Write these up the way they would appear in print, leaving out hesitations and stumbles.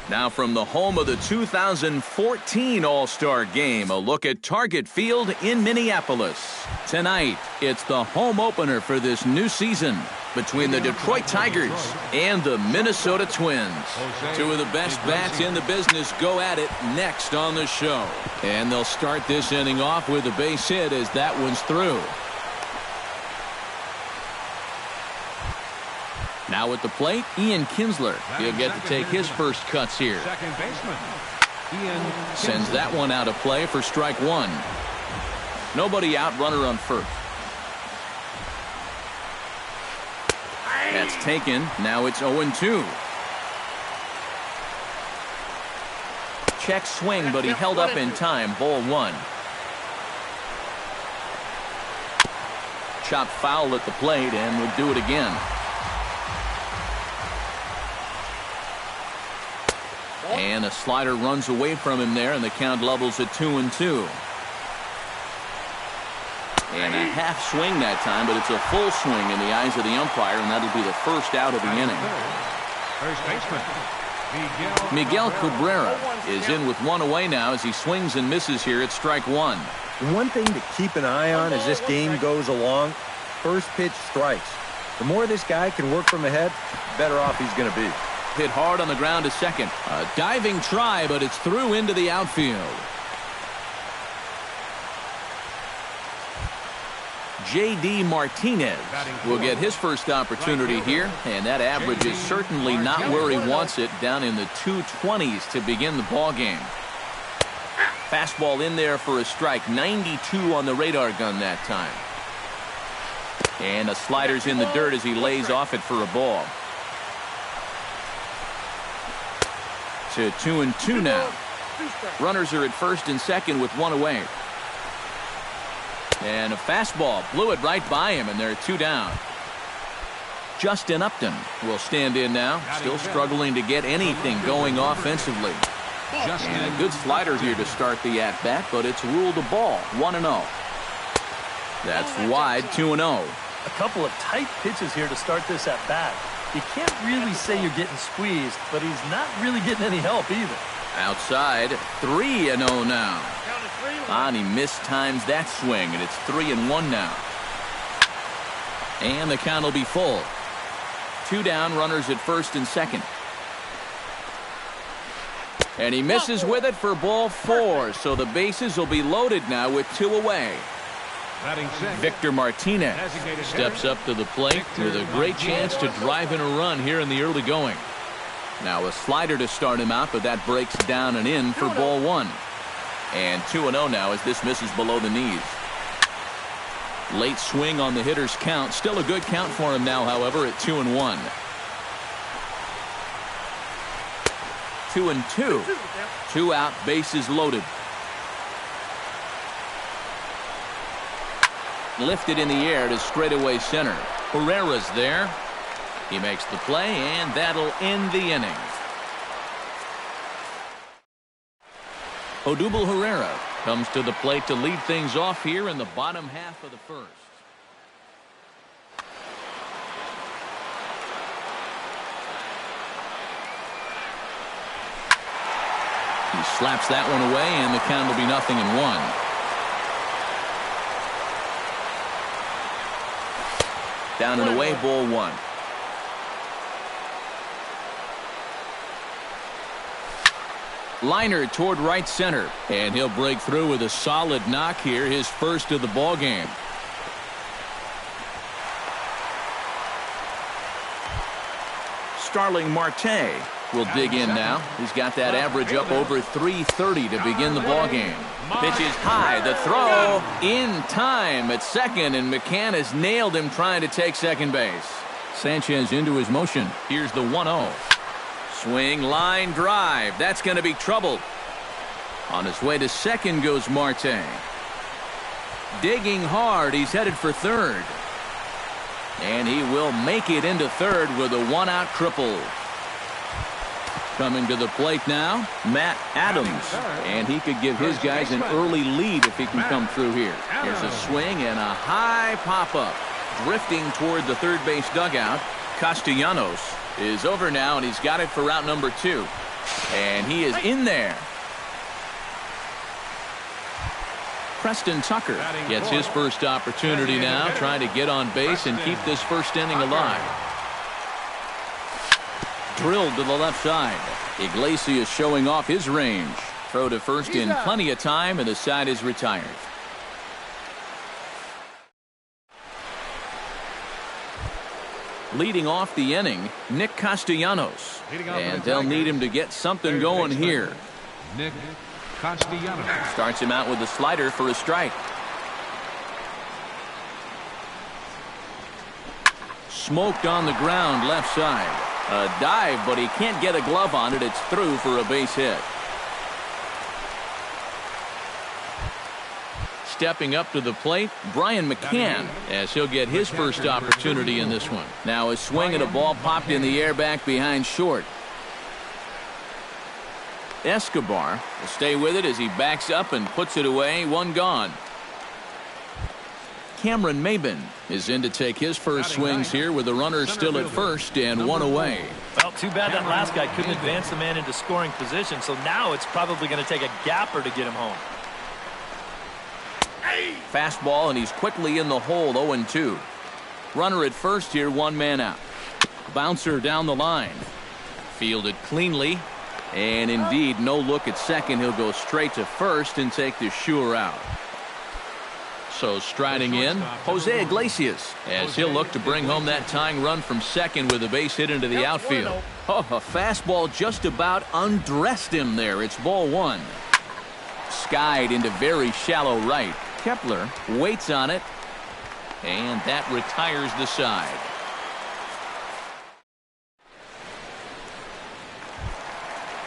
Now from the home of the 2014 All-Star Game, a look at Target Field in Minneapolis. Tonight, it's the home opener for this new season between the Detroit Tigers and the Minnesota Twins. Two of the best bats in the business go at it next on the show. And they'll start this inning off with a base hit as that one's through. Now at the plate, Ian Kinsler. He'll get to take his first cuts here. Second baseman, Sends that one out of play for strike one. Nobody out, runner on first. That's taken. Now it's 0-2. Check swing, but he held up in time. Ball one. Chopped foul at the plate, and we'll do it again. And a slider runs away from him there, and the count levels at 2-2. And a half swing that time, but it's a full swing in the eyes of the umpire, and that'll be the first out of the inning. first baseman, Miguel Cabrera is in with one away now as he swings and misses here at strike one. One thing to keep an eye on as this game goes along, first pitch strikes. The more this guy can work from ahead, the better off he's going to be. Hit hard on the ground to second. A diving try, but it's through into the outfield. J.D. Martinez will get his first opportunity here, and that average is certainly not where he wants it, down in the 220s to begin the ball game. Fastball in there for a strike, 92 on the radar gun that time. And the slider's in the dirt as he lays off it for a ball. To 2-2 now. Runners are at first and second with one away. And a fastball blew it right by him, and there are two down. Justin Upton will stand in now, still struggling to get anything going offensively. And a good slider here to start the at-bat, but it's ruled a ball, 1-0. That's wide, 2-0. A couple of tight pitches here to start this at-bat. You can't really say you're getting squeezed, but he's not really getting any help either. Outside, 3-0 now. And he mistimes that swing, and it's 3-1 now. And the count will be full. Two down, runners at first and second. And he misses with it for ball four, so the bases will be loaded now with two away. Victor Martinez steps up to the plate with a great chance to drive in a run here in the early going. Now a slider to start him out, but that breaks down and in for ball one. And 2-0 now as this misses below the knees. Late swing on the hitter's count. Still a good count for him now, however, at 2-1. 2-2. Two out, bases loaded. Lifted in the air to straightaway center. Herrera's there. He makes the play, and that'll end the inning. Odubel Herrera comes to the plate to lead things off here in the bottom half of the first. He slaps that one away, and the count will be 0-1. Down and away, ball one. Liner toward right center, and he'll break through with a solid knock here, his first of the ball game. Starling Marte will dig in now. He's got that average up over 330 to begin the ball game. Pitch is high, the throw in time at second, and McCann has nailed him trying to take second base. Sanchez into his motion. Here's the 1-0. Swing, line drive. That's going to be trouble. On his way to second goes Marte. Digging hard. He's headed for third. And he will make it into third with a one-out triple. Coming to the plate now, Matt Adams. And he could give his guys an early lead if he can come through here. There's a swing and a high pop-up. Drifting toward the third base dugout. Castellanos is over now, and he's got it for route number 2. And he is in there. Preston Tucker gets his first opportunity now, trying to get on base and keep this first inning alive. Drilled to the left side. Iglesias showing off his range. Throw to first in plenty of time, and the side is retired. Leading off the inning, Nick Castellanos. And they'll need him to get something going here. Nick Castellanos. Starts him out with a slider for a strike. Smoked on the ground left side. A dive, but he can't get a glove on it. It's through for a base hit. Stepping up to the plate, Brian McCann, as he'll get his first opportunity in this one. Now a swing and a ball popped in the air back behind short. Escobar will stay with it as he backs up and puts it away. One gone. Cameron Maben is in to take his first swings here with the runner still at first and one away. Well, too bad that last guy couldn't advance the man into scoring position, so now it's probably going to take a gapper to get him home. Fastball, and he's quickly in the hole. 0-2. Runner at first here, one man out. Bouncer down the line. Fielded cleanly. And indeed, no look at second. He'll go straight to first and take the sure out. So striding in, Jose Iglesias, as he'll look to bring home that tying run from second with a base hit into the outfield. Oh, a fastball just about undressed him there. It's ball one. Skied into very shallow right. Kepler waits on it, and that retires the side.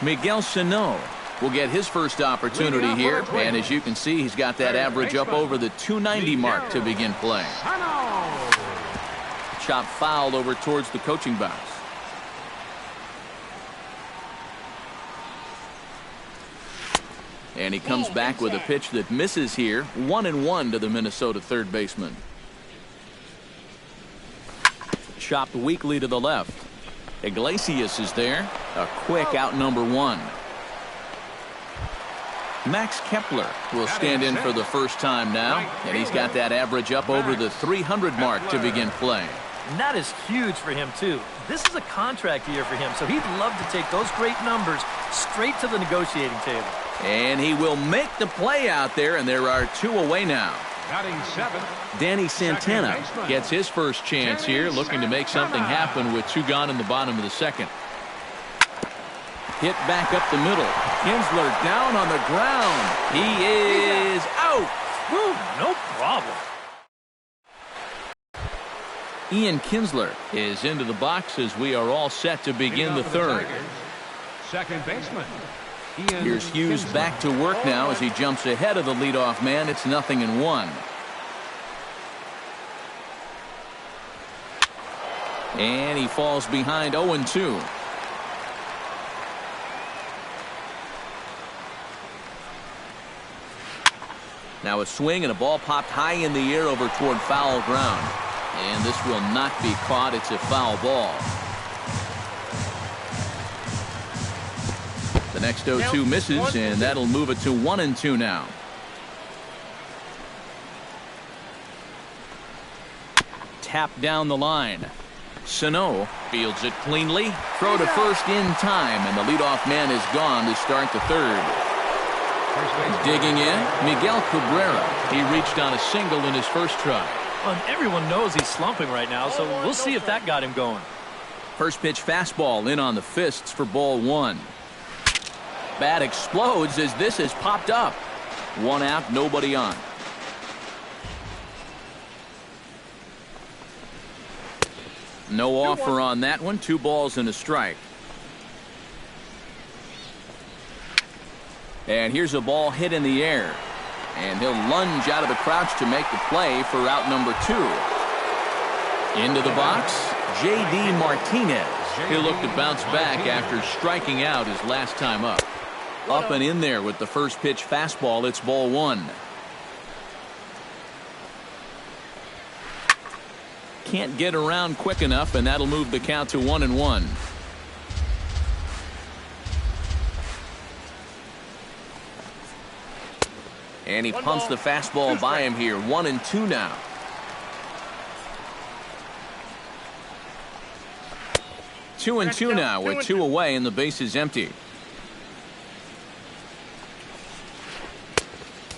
Miguel Sano will get his first opportunity here, and as you can see, he's got that average up over the 290 mark to begin play. Chop fouled over towards the coaching box. And he comes back with a pitch that misses here. 1-1 to the Minnesota third baseman. Chopped weakly to the left. Iglesias is there. A quick out number one. Max Kepler will stand in for the first time now, and he's got that average up over the 300 mark to begin play. And that is huge for him, too. This is a contract year for him, so he'd love to take those great numbers straight to the negotiating table. And he will make the play out there, and there are two away now. Danny Santana gets his first chance here, looking to make something happen with two gone in the bottom of the second. Hit back up the middle. Kinsler down on the ground. He is out. Whew, no problem. Ian Kinsler is into the box as we are all set to begin the third. Second baseman. Here's Hughes back to work now as he jumps ahead of the leadoff man. It's 0-1. And he falls behind 0-2. Now a swing and a ball popped high in the air over toward foul ground. And this will not be caught. It's a foul ball. The next 0-2 misses, and that'll move it to 1-2 now. Tap down the line. Sano fields it cleanly. Throw to first in time, and the leadoff man is gone to start the third. Digging in, Miguel Cabrera. He reached on a single in his first try. Well, and everyone knows he's slumping right now, so we'll see if that got him going. First pitch fastball in on the fists for ball one. Bat explodes as this has popped up. One out, nobody on. No offer on that one. 2 balls and a strike. And here's a ball hit in the air. And he'll lunge out of the crouch to make the play for out number 2. Into the box, J.D. Martinez. He'll look to bounce back after striking out his last time up. Up and in there with the first pitch fastball. It's ball one. Can't get around quick enough, and that'll move the count to 1-1. And he pumps the fastball by him here. 1-2 now. Two and two now with 2 away and the base is empty.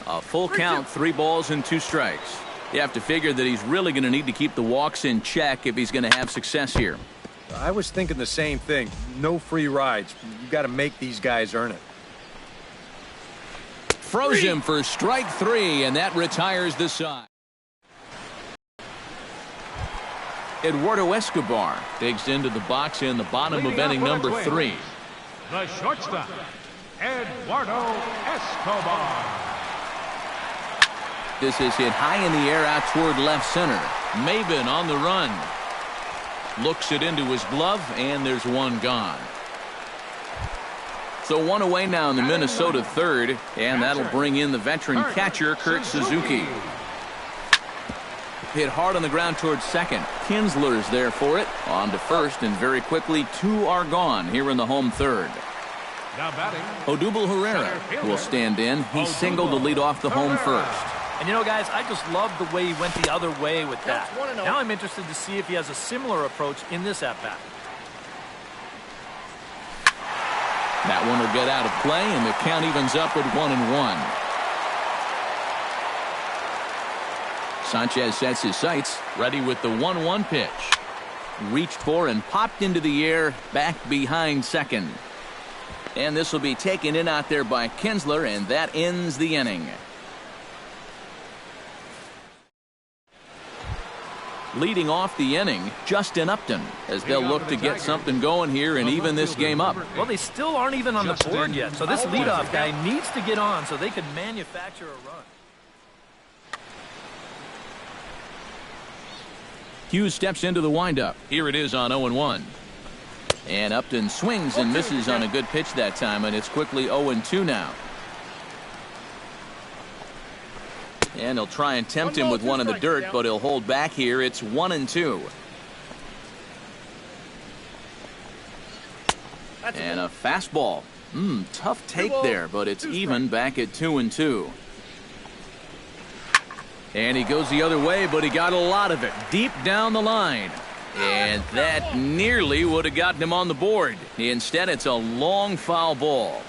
A full count, 3 balls and 2 strikes. You have to figure that he's really going to need to keep the walks in check if he's going to have success here. I was thinking the same thing. No free rides. You got to make these guys earn it. Froze him for strike 3, and that retires the side. Eduardo Escobar digs into the box in the bottom of inning number 3. The shortstop, Eduardo Escobar. This is hit high in the air out toward left center. Maben on the run. Looks it into his glove, and there's 1 gone. So 1 away now in the Minnesota third, and that'll bring in the veteran catcher, Kurt Suzuki. Hit hard on the ground towards second. Kinsler's there for it. On to first, and very quickly 2 are gone here in the home third. Now batting, Odubel Herrera will stand in. He singled to lead off the home first. And you know, guys, I just love the way he went the other way with that. Now I'm interested to see if he has a similar approach in this at-bat. That one will get out of play, and the count evens up at 1-1. Sanchez sets his sights, ready with the 1-1 pitch. Reached for and popped into the air, back behind second. And this will be taken in out there by Kinsler, and that ends the inning. Leading off the inning, Justin Upton, as they'll look to get something going here and even this game up. Well, they still aren't even on the board yet, so this leadoff guy needs to get on so they can manufacture a run. Hughes steps into the windup. Here it is on 0-1. And Upton swings and misses on a good pitch that time, and it's quickly 0-2 now. And he'll try and tempt him with one in the dirt, but he'll hold back here. It's 1-2. And a fastball. Tough take there, but it's even back at 2-2. And he goes the other way, but he got a lot of it deep down the line. And that nearly would have gotten him on the board. Instead, it's a long foul ball.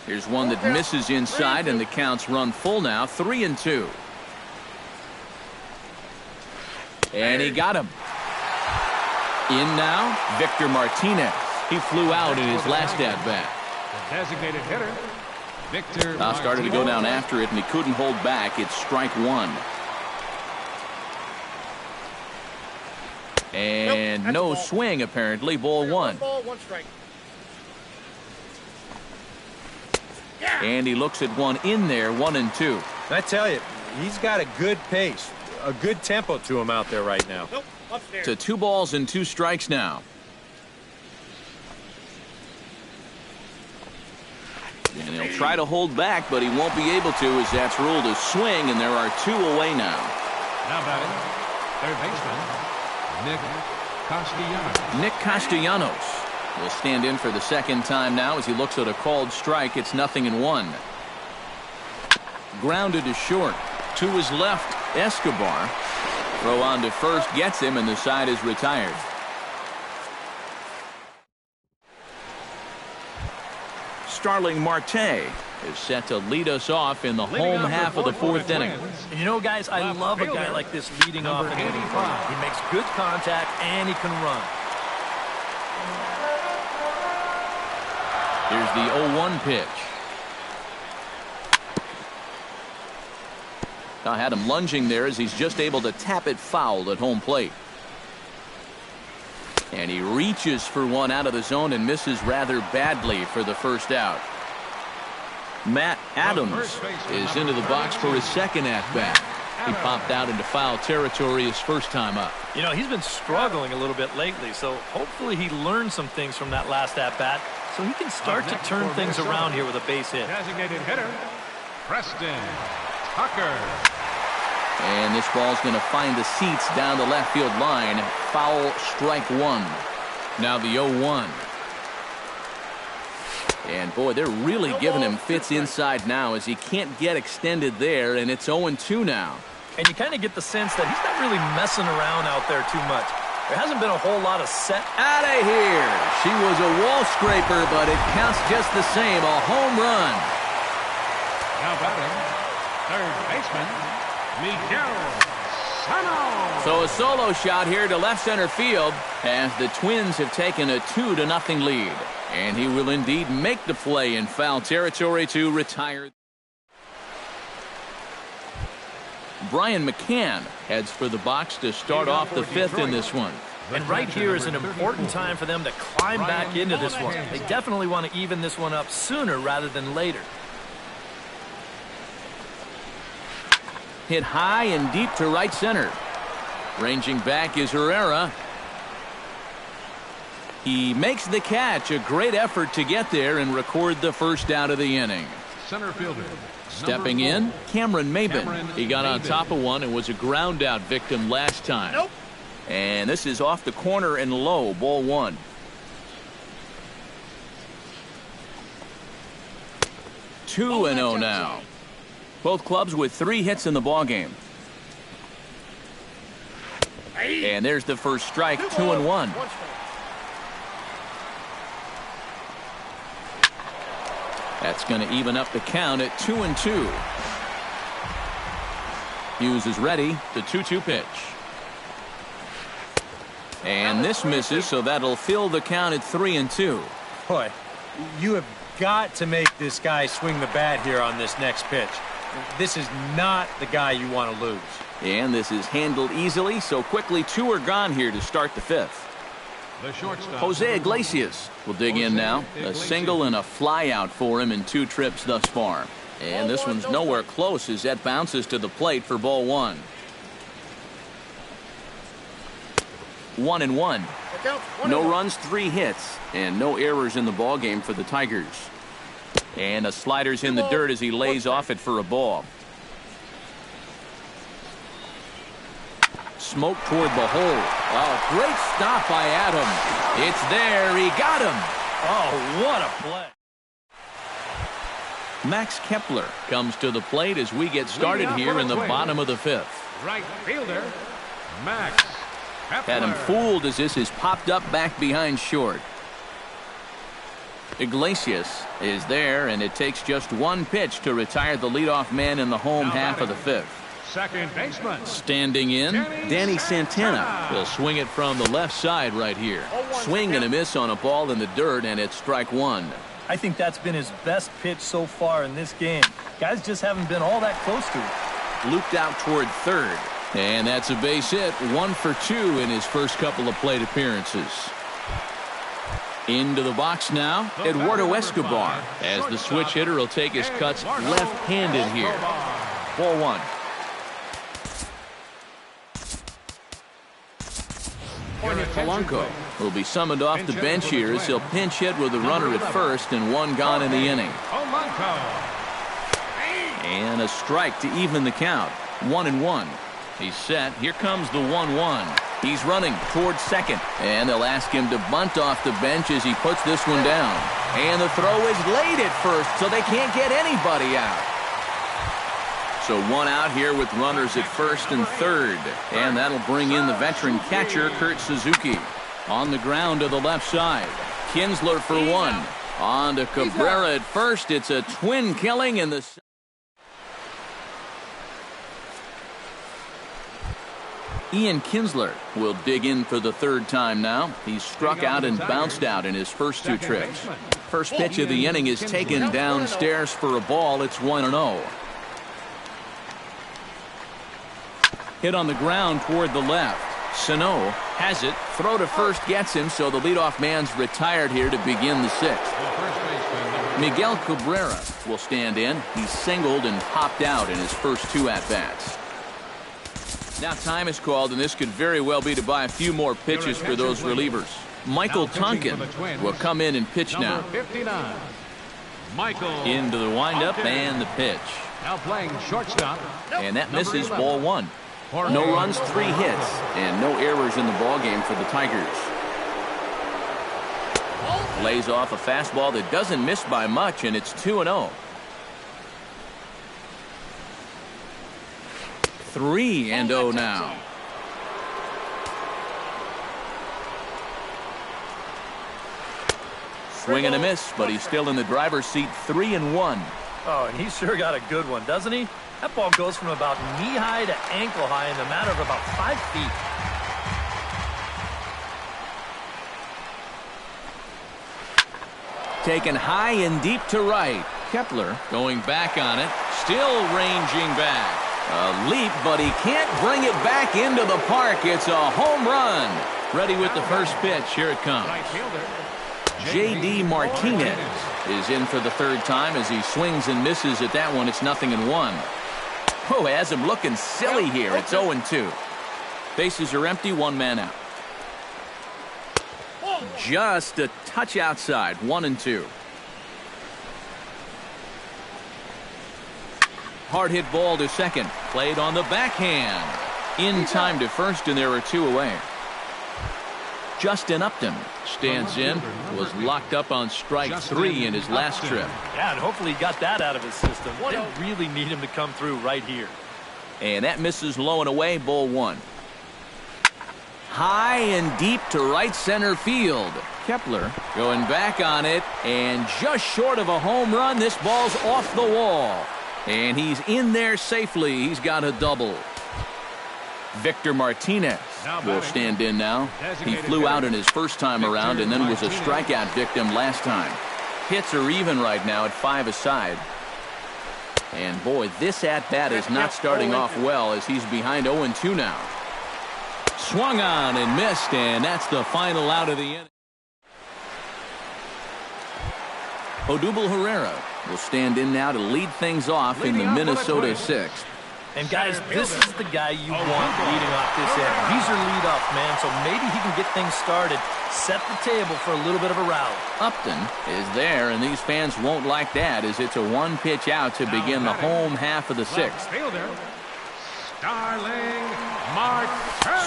Here's one that misses inside, and the counts run full now, 3-2. And he got him. In now, Victor Martinez. He flew out in his last at-bat. the designated hitter, Victor Started to go down after it, and he couldn't hold back. It's strike 1. And no swing, apparently. Ball 1. Ball, 1 strike. And he looks at one in there, 1-2. I tell you, he's got a good pace, a good tempo to him out there right now. Nope, upstairs. To 2 balls and 2 strikes now. And he'll try to hold back, but he won't be able to, as that's ruled a swing, and there are 2 away now. Now batting, third baseman, Nick Castellanos. Nick Castellanos will stand in for the second time now as he looks at a called strike. It's 0-1. Grounded to short. To his left, Escobar. Throw on to first gets him, and the side is retired. Starling Marte is set to lead us off in the home half of the 4th inning. And you know, guys, I love a guy like this leading off an inning. He makes good contact and he can run. Here's the 0-1 pitch. I had him lunging there as he's just able to tap it foul at home plate. And he reaches for one out of the zone and misses rather badly for the first out. Matt Adams is into the box for his second at-bat. He popped out into foul territory his first time up. You know, he's been struggling a little bit lately, so hopefully he learned some things from that last at-bat so he can start to turn things around here with a base hit. Designated hitter, Preston Tucker. And this ball's going to find the seats down the left field line. Foul, strike 1. Now the 0-1. And, boy, they're really giving him fits inside now as he can't get extended there, and it's 0-2 now. And you kind of get the sense that he's not really messing around out there too much. There hasn't been a whole lot of set. Out of here. She was a wall scraper, but it counts just the same. A home run. Now batting, third baseman, Miguel Sano. So a solo shot here to left center field as the Twins have taken a 2-0 lead. And he will indeed make the play in foul territory to retire. Brian McCann heads for the box to start off the fifth in this one. And right here is an important time for them to climb back into this one. They definitely want to even this one up sooner rather than later. Hit high and deep to right center. Ranging back is Herrera. He makes the catch. A great effort to get there and record the first out of the inning. Center fielder. Stepping in, Cameron Maben. He got on top of one and was a ground out victim last time. Nope. And this is off the corner and low, ball one. Two and 0 now. Both clubs with 3 hits in the ballgame. And there's the first strike, 2-1. That's going to even up the count at 2-2. Hughes is ready. The 2-2 pitch. And this misses, so that'll fill the count at 3-2. Boy, you have got to make this guy swing the bat here on this next pitch. This is not the guy you want to lose. And this is handled easily, so quickly 2 are gone here to start the fifth. The shortstop. Jose Iglesias will dig in now. A single and a fly out for him in 2 trips thus far. And this one's nowhere close as that bounces to the plate for ball one. 1-1. No runs, 3 hits, and no errors in the ball game for the Tigers. And a slider's in the dirt as he lays off it for a ball. Smoke toward the hole. Oh, great stop by Adam. It's there. He got him. Oh, what a play. Max Kepler comes to the plate as we get started here in the bottom of the fifth. Right fielder, Max Kepler. Had him fooled as this is popped up back behind short. Iglesias is there, and it takes just 1 pitch to retire the leadoff man in the home half of the fifth. Second baseman. Standing in, Danny Santana will swing it from the left side right here. Swing and a miss on a ball in the dirt, and it's strike 1. I think that's been his best pitch so far in this game. Guys just haven't been all that close to it. Looped out toward third. And that's a base hit. 1 for 2 in his first couple of plate appearances. Into the box now, Eduardo Escobar, as the switch hitter will take his cuts left-handed here. Ball one. Polanco will be summoned off the bench here as he'll pinch hit with a runner at first and 1 gone in the inning. And a strike to even the count. 1-1. He's set. Here comes the 1-1. He's running towards second. And they'll ask him to bunt off the bench as he puts this one down. And the throw is late at first, so they can't get anybody out. So 1 out here with runners at first and third. And that'll bring in the veteran catcher, Kurt Suzuki. On the ground to the left side. Kinsler for 1. On to Cabrera at first. It's a twin killing in the... Ian Kinsler will dig in for the 3rd time now. He's struck out and bounced out in his first 2 trips. First pitch of the inning is taken downstairs for a ball. It's 1-0. Hit on the ground toward the left. Sano has it. Throw to first gets him, so the leadoff man's retired here to begin the 6th. Miguel Cabrera will stand in. He's singled and popped out in his first 2 at-bats. Now time is called, and this could very well be to buy a few more pitches for those relievers. Michael Tonkin will come in and pitch now. Into the windup and the pitch. Now playing shortstop. And that misses, ball 1. No runs, 3 hits, and no errors in the ballgame for the Tigers. Lays off a fastball that doesn't miss by much, and it's 2-0. 3-0 now. Swing and a miss, but he's still in the driver's seat, 3-1. Oh, and he sure got a good one, doesn't he? That ball goes from about knee-high to ankle-high in the matter of about 5 feet. Taken high and deep to right. Kepler going back on it, still ranging back. A leap, but he can't bring it back into the park. It's a home run. Ready with the first pitch. Here it comes. J.D. Martinez is in for the third time as he swings and misses at that one. It's 0-1. Oh, has him looking silly here. It's 0-2. Bases are empty, one man out. Just a touch outside, 1-2. Hard hit ball to second. Played on the backhand. In time to first, and there are 2 away. Justin Upton stands in. Was locked up on strike 3 in his last trip. Yeah, and hopefully he got that out of his system. They really need him to come through right here. And that misses low and away, ball 1. High and deep to right center field. Kepler going back on it, and just short of a home run. This ball's off the wall. And he's in there safely. He's got a double. Victor Martinez will stand in now. He flew out in his first time around and then was a strikeout victim last time. Hits are even right now at 5 aside. And boy, this at-bat is not starting off well as he's behind 0-2 now. Swung on and missed, and that's the final out of the inning. Odubel Herrera will stand in now to lead things off in the Minnesota 6th. And guys, this is the guy you want leading off this inning. He's your leadoff man, so maybe he can get things started, set the table for a little bit of a rally. Upton is there, and these fans won't like that as it's a 1-pitch out to begin the home half of the 6th.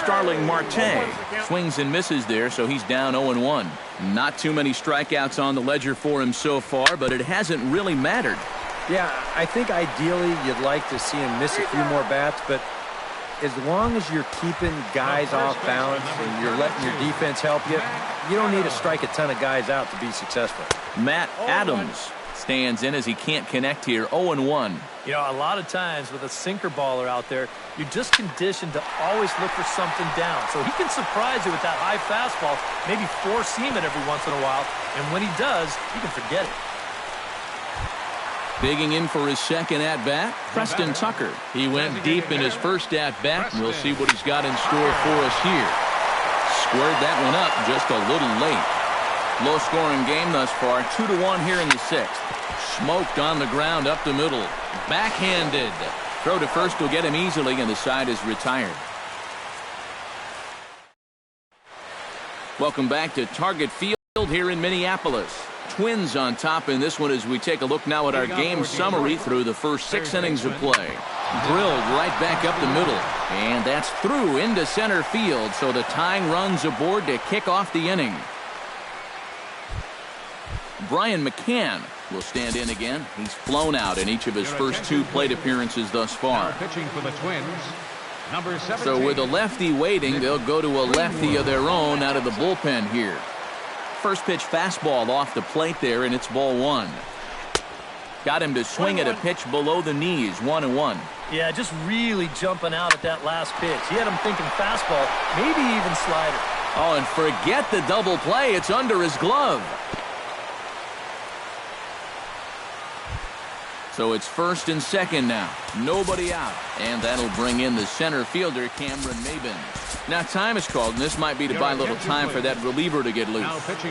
Starling Marte swings and misses there, so he's down 0-1. Not too many strikeouts on the ledger for him so far, but it hasn't really mattered. Yeah, I think ideally you'd like to see him miss a few more bats, but as long as you're keeping guys off balance and you're letting your defense help you, you don't need to strike a ton of guys out to be successful. Matt Adams stands in as he can't connect here, 0-1. You know, a lot of times with a sinker baller out there, you're just conditioned to always look for something down. So he can surprise you with that high fastball, maybe four-seam it every once in a while, and when he does, you can forget it. Bigging in for his second at-bat, Preston Tucker. He went deep in his first at-bat, and we'll see what he's got in store for us here. Squared that one up just a little late. Low-scoring game thus far, 2-1 here in the 6th. Smoked on the ground up the middle. Backhanded. Throw to first will get him easily, and the side is retired. Welcome back to Target Field here in Minneapolis. Twins on top in this one as we take a look now at our game summary through the first 6 innings of play. Drilled right back up the middle, and that's through into center field, so the tying run's aboard to kick off the inning. Brian McCann will stand in again. He's flown out in each of his first 2 plate appearances thus far. Pitching for the Twins, number 17. So with a lefty waiting, they'll go to a lefty of their own out of the bullpen here. First pitch fastball off the plate there, and it's ball 1. Got him to swing at a pitch below the knees, 1-1. Yeah, just really jumping out at that last pitch. He had him thinking fastball, maybe even slider. Oh, and forget the double play. It's under his glove. So it's first and second now. Nobody out. And that'll bring in the center fielder, Cameron Maben. Now time is called, and this might be to buy a little time for that reliever to get loose.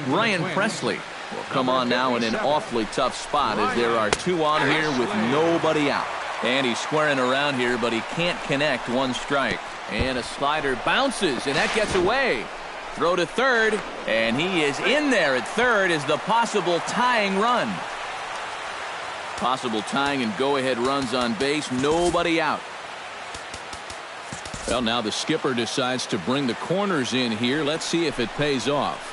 Ryan Presley will come on now in an awfully tough spot as there are 2 on here with nobody out. And he's squaring around here, but he can't connect, 1 strike. And a slider bounces, and that gets away. Throw to third, and he is in there at third as the possible tying run. Possible tying and go-ahead runs on base. Nobody out. Well, now the skipper decides to bring the corners in here. Let's see if it pays off.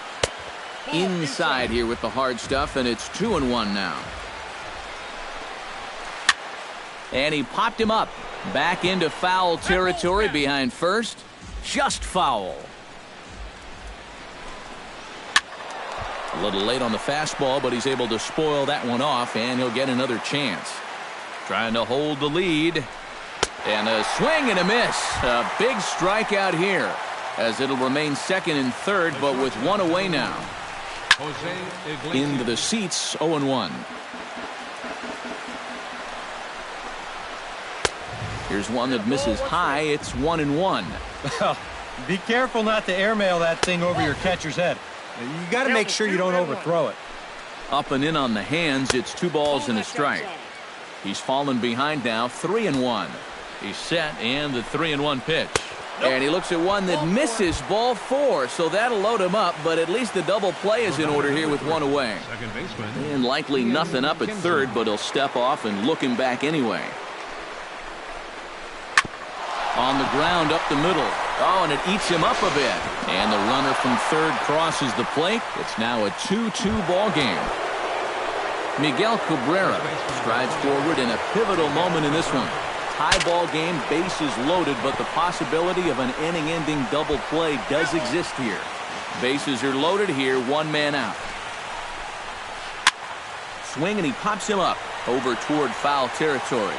inside here with the hard stuff, and it's 2-1 now. And he popped him up. Back into foul territory behind first. Just foul. A little late on the fastball, but he's able to spoil that one off, and he'll get another chance. Trying to hold the lead. And a swing and a miss. A big strikeout here, as it'll remain second and third, but with one away now. Into the seats, 0-1. Here's one that misses high. It's 1-1. Be careful not to airmail that thing over your catcher's head. You got to make sure you don't overthrow it. Up and in on the hands. It's 2 balls and a strike. He's fallen behind now, 3-1. He's set, and the 3-1 pitch. And he looks at one that misses, ball 4, so that'll load him up, but at least the double play is in order here with one away. And likely nothing up at third, but he'll step off and look him back anyway. On the ground up the middle. Oh, and it eats him up a bit. And the runner from third crosses the plate. It's now a 2-2 ball game. Miguel Cabrera strides forward in a pivotal moment in this one. Tie ball game, bases loaded, but the possibility of an inning-ending double play does exist here. Bases are loaded here, 1 man out. Swing, and he pops him up over toward foul territory.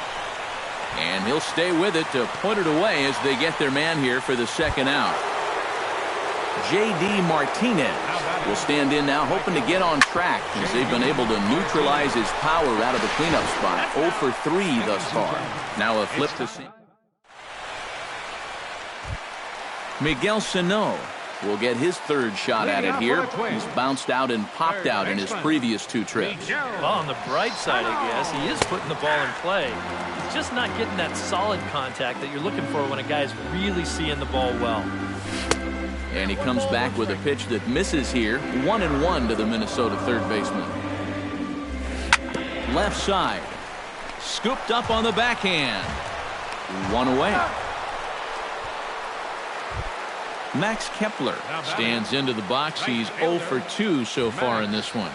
And he'll stay with it to put it away as they get their man here for the second out. J.D. Martinez will stand in now, hoping to get on track, as they've been able to neutralize his power out of the cleanup spot. 0 for 3 thus far. Now a flip to Miguel Sano will get his third shot at it here. He's bounced out and popped out in his previous 2 trips. Well, on the bright side, I guess, he is putting the ball in play. He's just not getting that solid contact that you're looking for when a guy's really seeing the ball well. And he comes back with a pitch that misses here. 1-1 to the Minnesota third baseman. Left side. Scooped up on the backhand. 1 away. Max Kepler stands into the box. He's 0 for 2 so far in this one.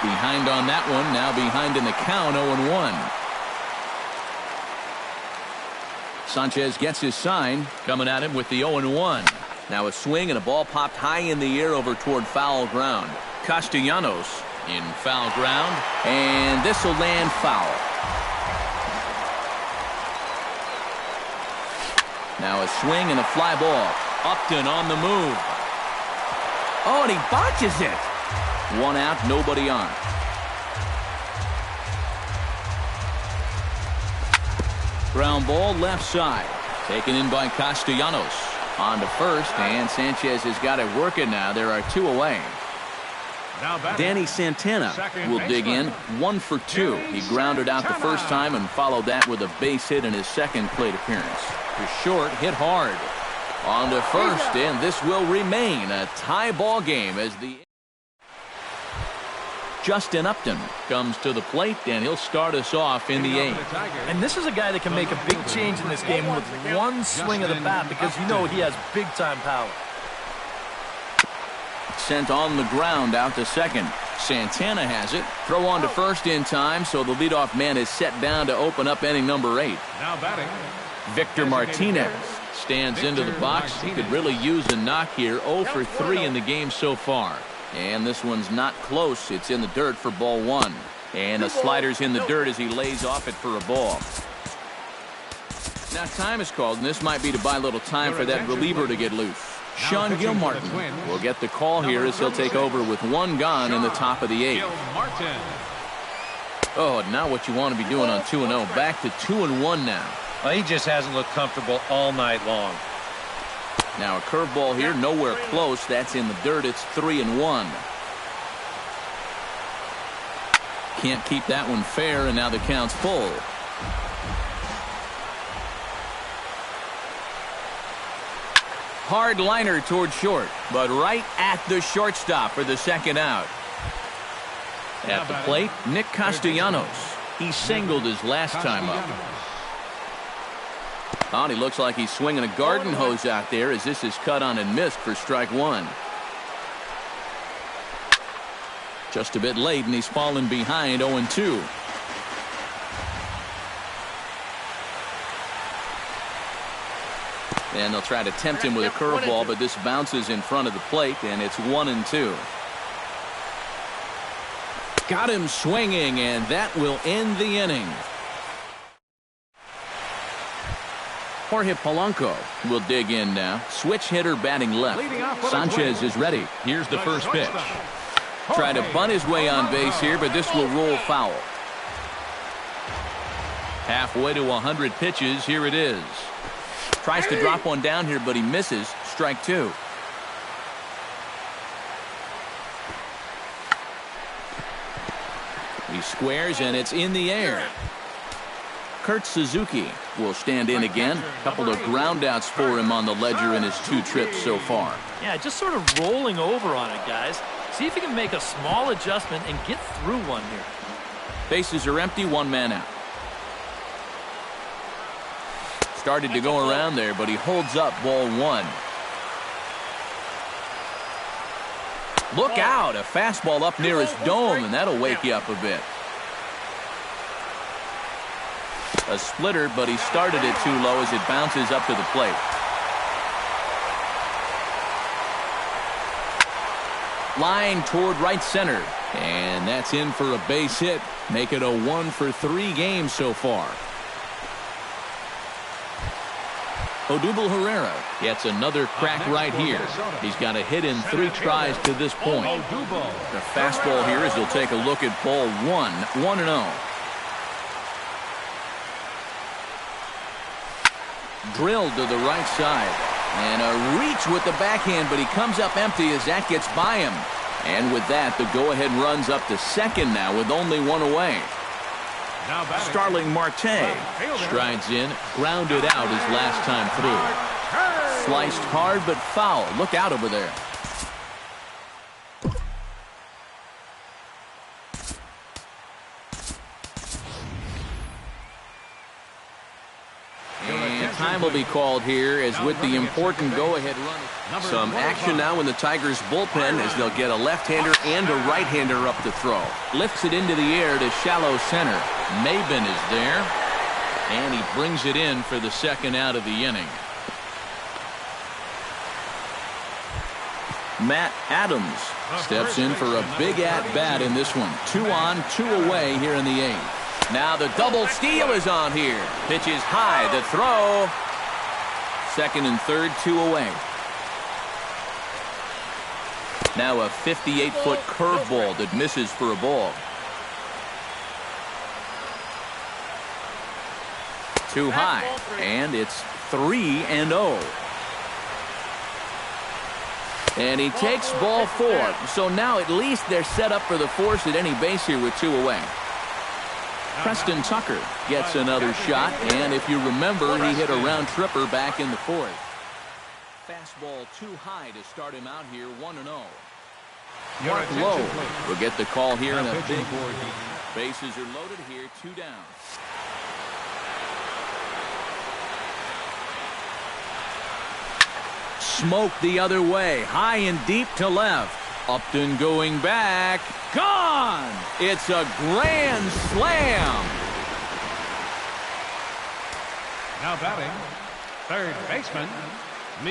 Behind on that one. Now behind in the count, 0-1. Sanchez gets his sign, coming at him with the 0-1. Now a swing and a ball popped high in the air over toward foul ground. Castellanos in foul ground, and this will land foul. Now a swing and a fly ball. Upton on the move. Oh, and he botches it. 1 out, nobody on. Ground ball left side. Taken in by Castellanos. On to first, and Sanchez has got it working now. There are 2 away. Danny Santana will dig in. 1 for 2. He grounded out the first time and followed that with a base hit in his second plate appearance. To short, hit hard. On to first, and this will remain a tie ball game as the Justin Upton comes to the plate, and he'll start us off in the 8th. And this is a guy that can make a big change in this game with 1 swing of the bat, because you know he has big-time power. Sent on the ground out to second. Santana has it. Throw on to first in time, so the leadoff man is set down to open up inning number 8. Now batting, Victor Martinez stands into the box. He could really use a knock here. 0 for 3 in the game so far. And this one's not close. It's in the dirt for ball 1. And the slider's in the dirt as he lays off it for a ball. Now time is called, and this might be to buy a little time for that reliever to get loose. Sean Gilmartin will get the call here as he'll take over with 1 gone in the top of the 8th. Oh, now what you want to be doing on 2-0. Back to 2-1 now. Well, he just hasn't looked comfortable all night long. Now a curveball here, nowhere close. That's in the dirt. It's 3-1. Can't keep that one fair, and now the count's full. Hard liner toward short, but right at the shortstop for the second out. At the plate, Nick Castellanos. He singled his last time up. Oh, and he looks like he's swinging a garden hose out there as this is cut on and missed for strike 1. Just a bit late, and he's fallen behind 0-2. And they'll try to tempt him with a curveball, but this bounces in front of the plate, and it's 1-2. Got him swinging, and that will end the inning. Jorge Polanco will dig in now. Switch hitter batting left. Sanchez is ready. Here's the first pitch. Try to bunt his way on base here, but this will roll foul. Halfway to 100 pitches. Here it is. Tries to drop one down here, but he misses. Strike two. He squares, and it's in the air. Kurt Suzuki will stand in again. A couple of groundouts for him on the ledger in his 2 trips so far. Yeah, just sort of rolling over on it, guys. See if he can make a small adjustment and get through one here. Bases are empty, 1 man out. Started to go around there, but he holds up ball 1. Look out, a fastball up near his dome, and that'll wake you up a bit. A splitter, but he started it too low as it bounces up to the plate. Line toward right center, and that's in for a base hit. Make it a 1-for-3 game so far. Odubel Herrera gets another crack right here. He's got a hit in 3 tries to this point. The fastball here as he'll take a look at ball 1, 1-0. Drilled to the right side. And a reach with the backhand, but he comes up empty as that gets by him. And with that, the go-ahead runs up to second now with only 1 away. Starling Marte strides in, grounded out his last time through. Sliced hard but foul. Look out over there. And time will be called here as with the important go-ahaid run. Some action now in the Tigers bullpen as they'll get a left-hander and a right-hander up to throw. Lifts it into the air to shallow center. Maben is there, and he brings it in for the second out of the inning. Matt Adams steps in for a big at-bat in this one. 2 on, 2 away here in the 8th. Now the double steal is on here. Pitch is high, the throw. Second and third, 2 away. Now a 58-foot curveball that misses for a ball. Too high, and it's 3-0. And he takes ball 4. So now at least they're set up for the force at any base here with 2 away. Preston Tucker gets another shot, and if you remember, he hit a round tripper back in the 4th. Fastball too high to start him out here, 1-0. Mark Lowe will get the call here in a big board. Bases are loaded here, 2 down. Smoke the other way, high and deep to left. Upton going back. Gone! It's a grand slam. Now batting, third baseman.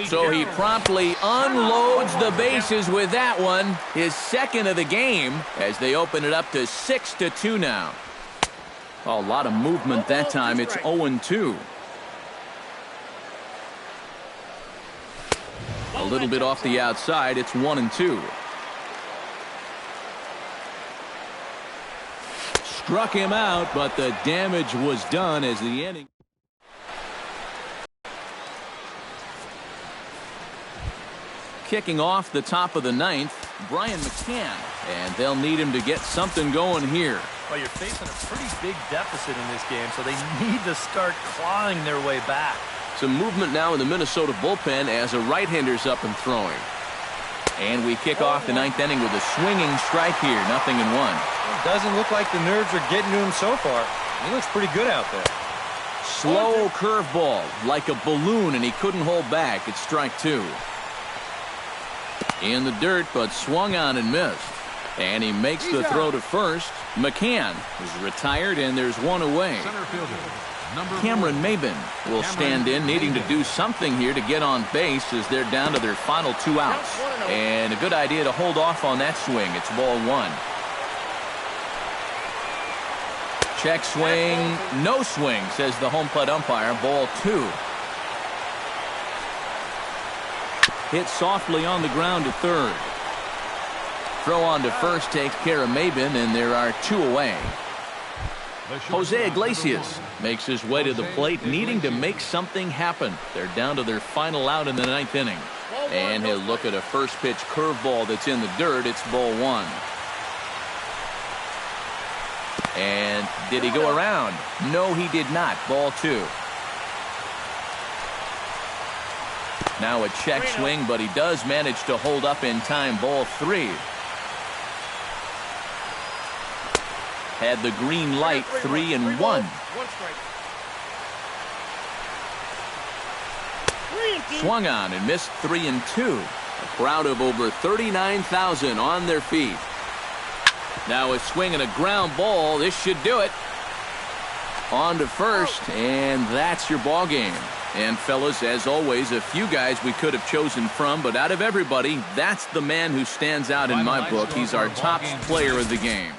So he promptly unloads the bases with that one. His second of the game as they open it up to 6-2 now. A lot of movement that time. It's 0-2. A little bit off the outside. It's 1-2. Struck him out, but the damage was done as the inning. Kicking off the top of the 9th, Brian McCann, and they'll need him to get something going here. Well, you're facing a pretty big deficit in this game, so they need to start clawing their way back. Some movement now in the Minnesota bullpen as a right-hander's up and throwing. And we kick off the 9th inning with a swinging strike here, 0-1. It doesn't look like the nerves are getting to him so far. He looks pretty good out there. Slow curveball, like a balloon, and he couldn't hold back. It's strike 2. In the dirt, but swung on and missed. And he makes the throw to first. McCann is retired, and there's one away. Center fielder, number Cameron 4. Maben will stand in, needing to do something here to get on base as they're down to their final 2 outs. And a good idea to hold off on that swing. It's ball 1. Check swing, no swing, says the home plate umpire. Ball 2. Hit softly on the ground to third. Throw on to first takes care of Maben, and there are 2 away. Jose Iglesias makes his way to the plate, needing to make something happen. They're down to their final out in the 9th inning. And he'll look at a first pitch curveball that's in the dirt. It's ball 1. And did he go around? No, he did not. Ball 2. Now a check swing, but he does manage to hold up in time. Ball 3. Had the green light, 3-1. Swung on and missed 3-2. A crowd of over 39,000 on their feet. Now a swing and a ground ball. This should do it. On to first, and that's your ball game. And fellas, as always, a few guys we could have chosen from, but out of everybody, that's the man who stands out in my book. He's our top player of the game.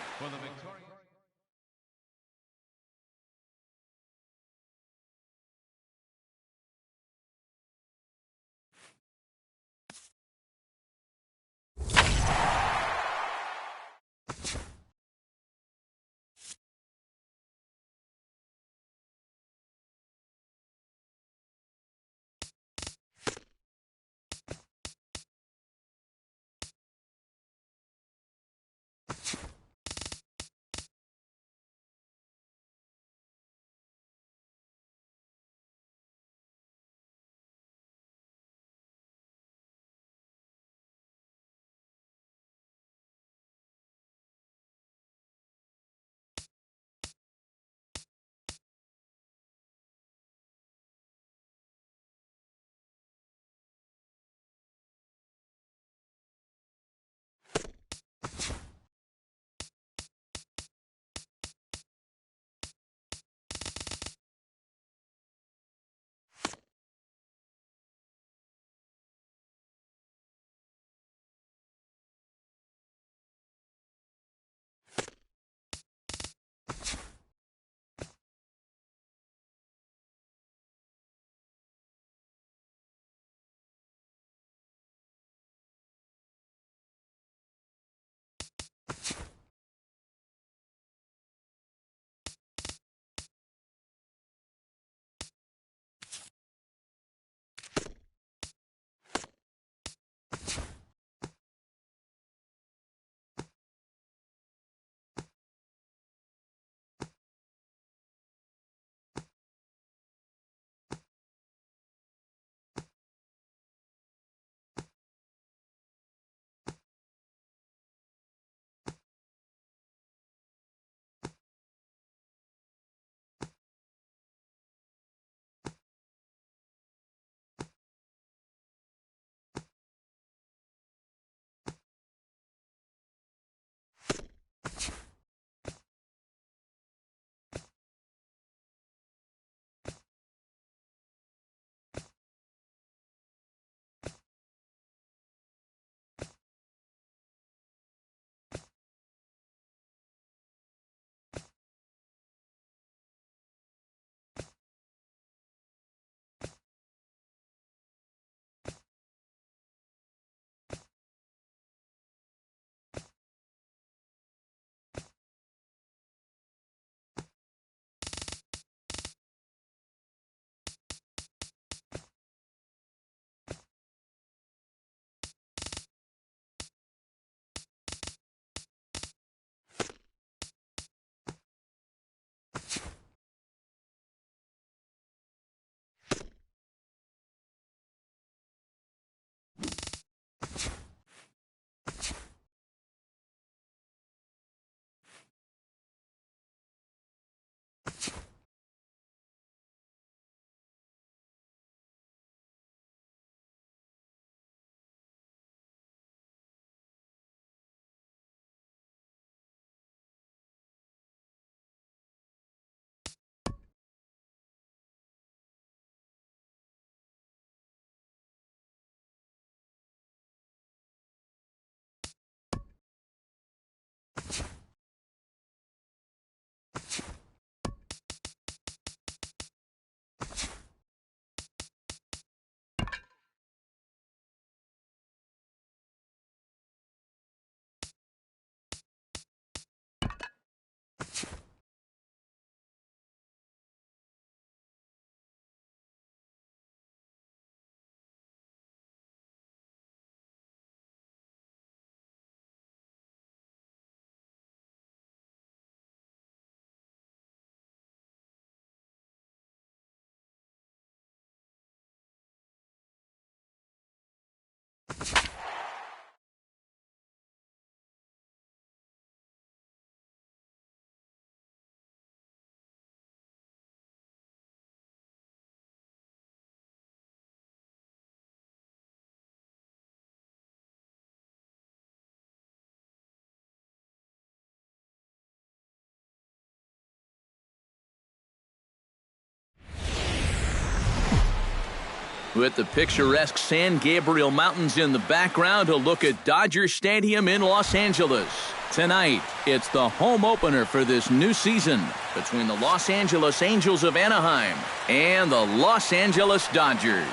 With the picturesque San Gabriel Mountains in the background, a look at Dodger Stadium in Los Angeles. Tonight, it's the home opener for this new season between the Los Angeles Angels of Anaheim and the Los Angeles Dodgers.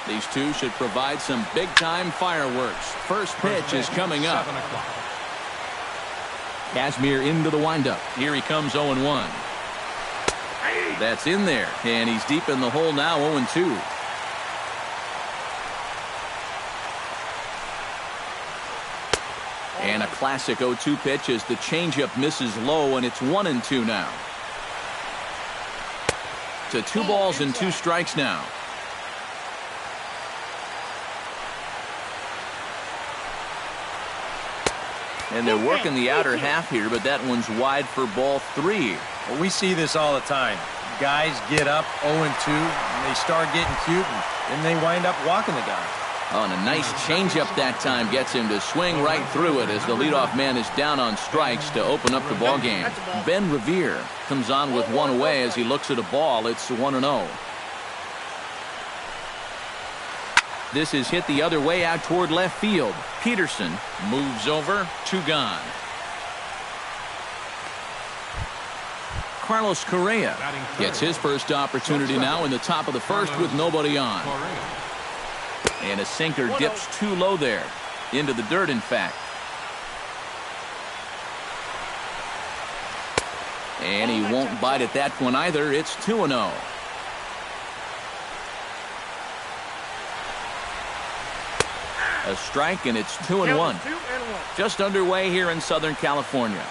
These two should provide some big-time fireworks. First pitch is coming up. Kazmir into the windup. Here he comes 0-1. That's in there, and he's deep in the hole now, 0-2. And a classic 0-2 pitch as the changeup misses low, and it's 1-2 now. To 2 balls and 2 strikes now. And they're working the outer half here, but that one's wide for ball 3. Well, we see this all the time. Guys get up 0-2, and they start getting cute, and then they wind up walking the guy. Oh, and a nice changeup that time gets him to swing right through it as the leadoff man is down on strikes to open up the ballgame. Ben Revere comes on with 1 away as he looks at a ball. It's 1-0. This is hit the other way out toward left field. Peterson moves over, 2 gone. Carlos Correa gets his first opportunity now in the top of the first with nobody on. And a sinker dips too low there. Into the dirt, in fact. And he won't bite at that one either. It's 2-0. A strike, and it's 2-1. Just underway here in Southern California.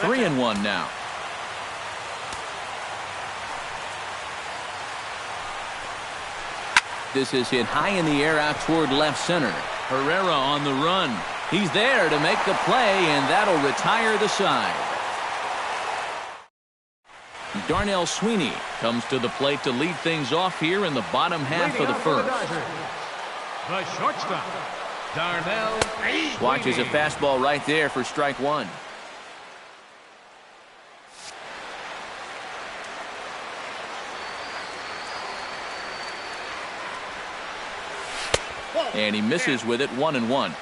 3-1 now. This is hit high in the air out toward left center. Herrera on the run. He's there to make the play, and that'll retire the side. Darnell Sweeney comes to the plate to lead things off here in the bottom half of the first. The shortstop, Darnell Sweeney. Watches a fastball right there for strike 1. And he misses with it, 1-1.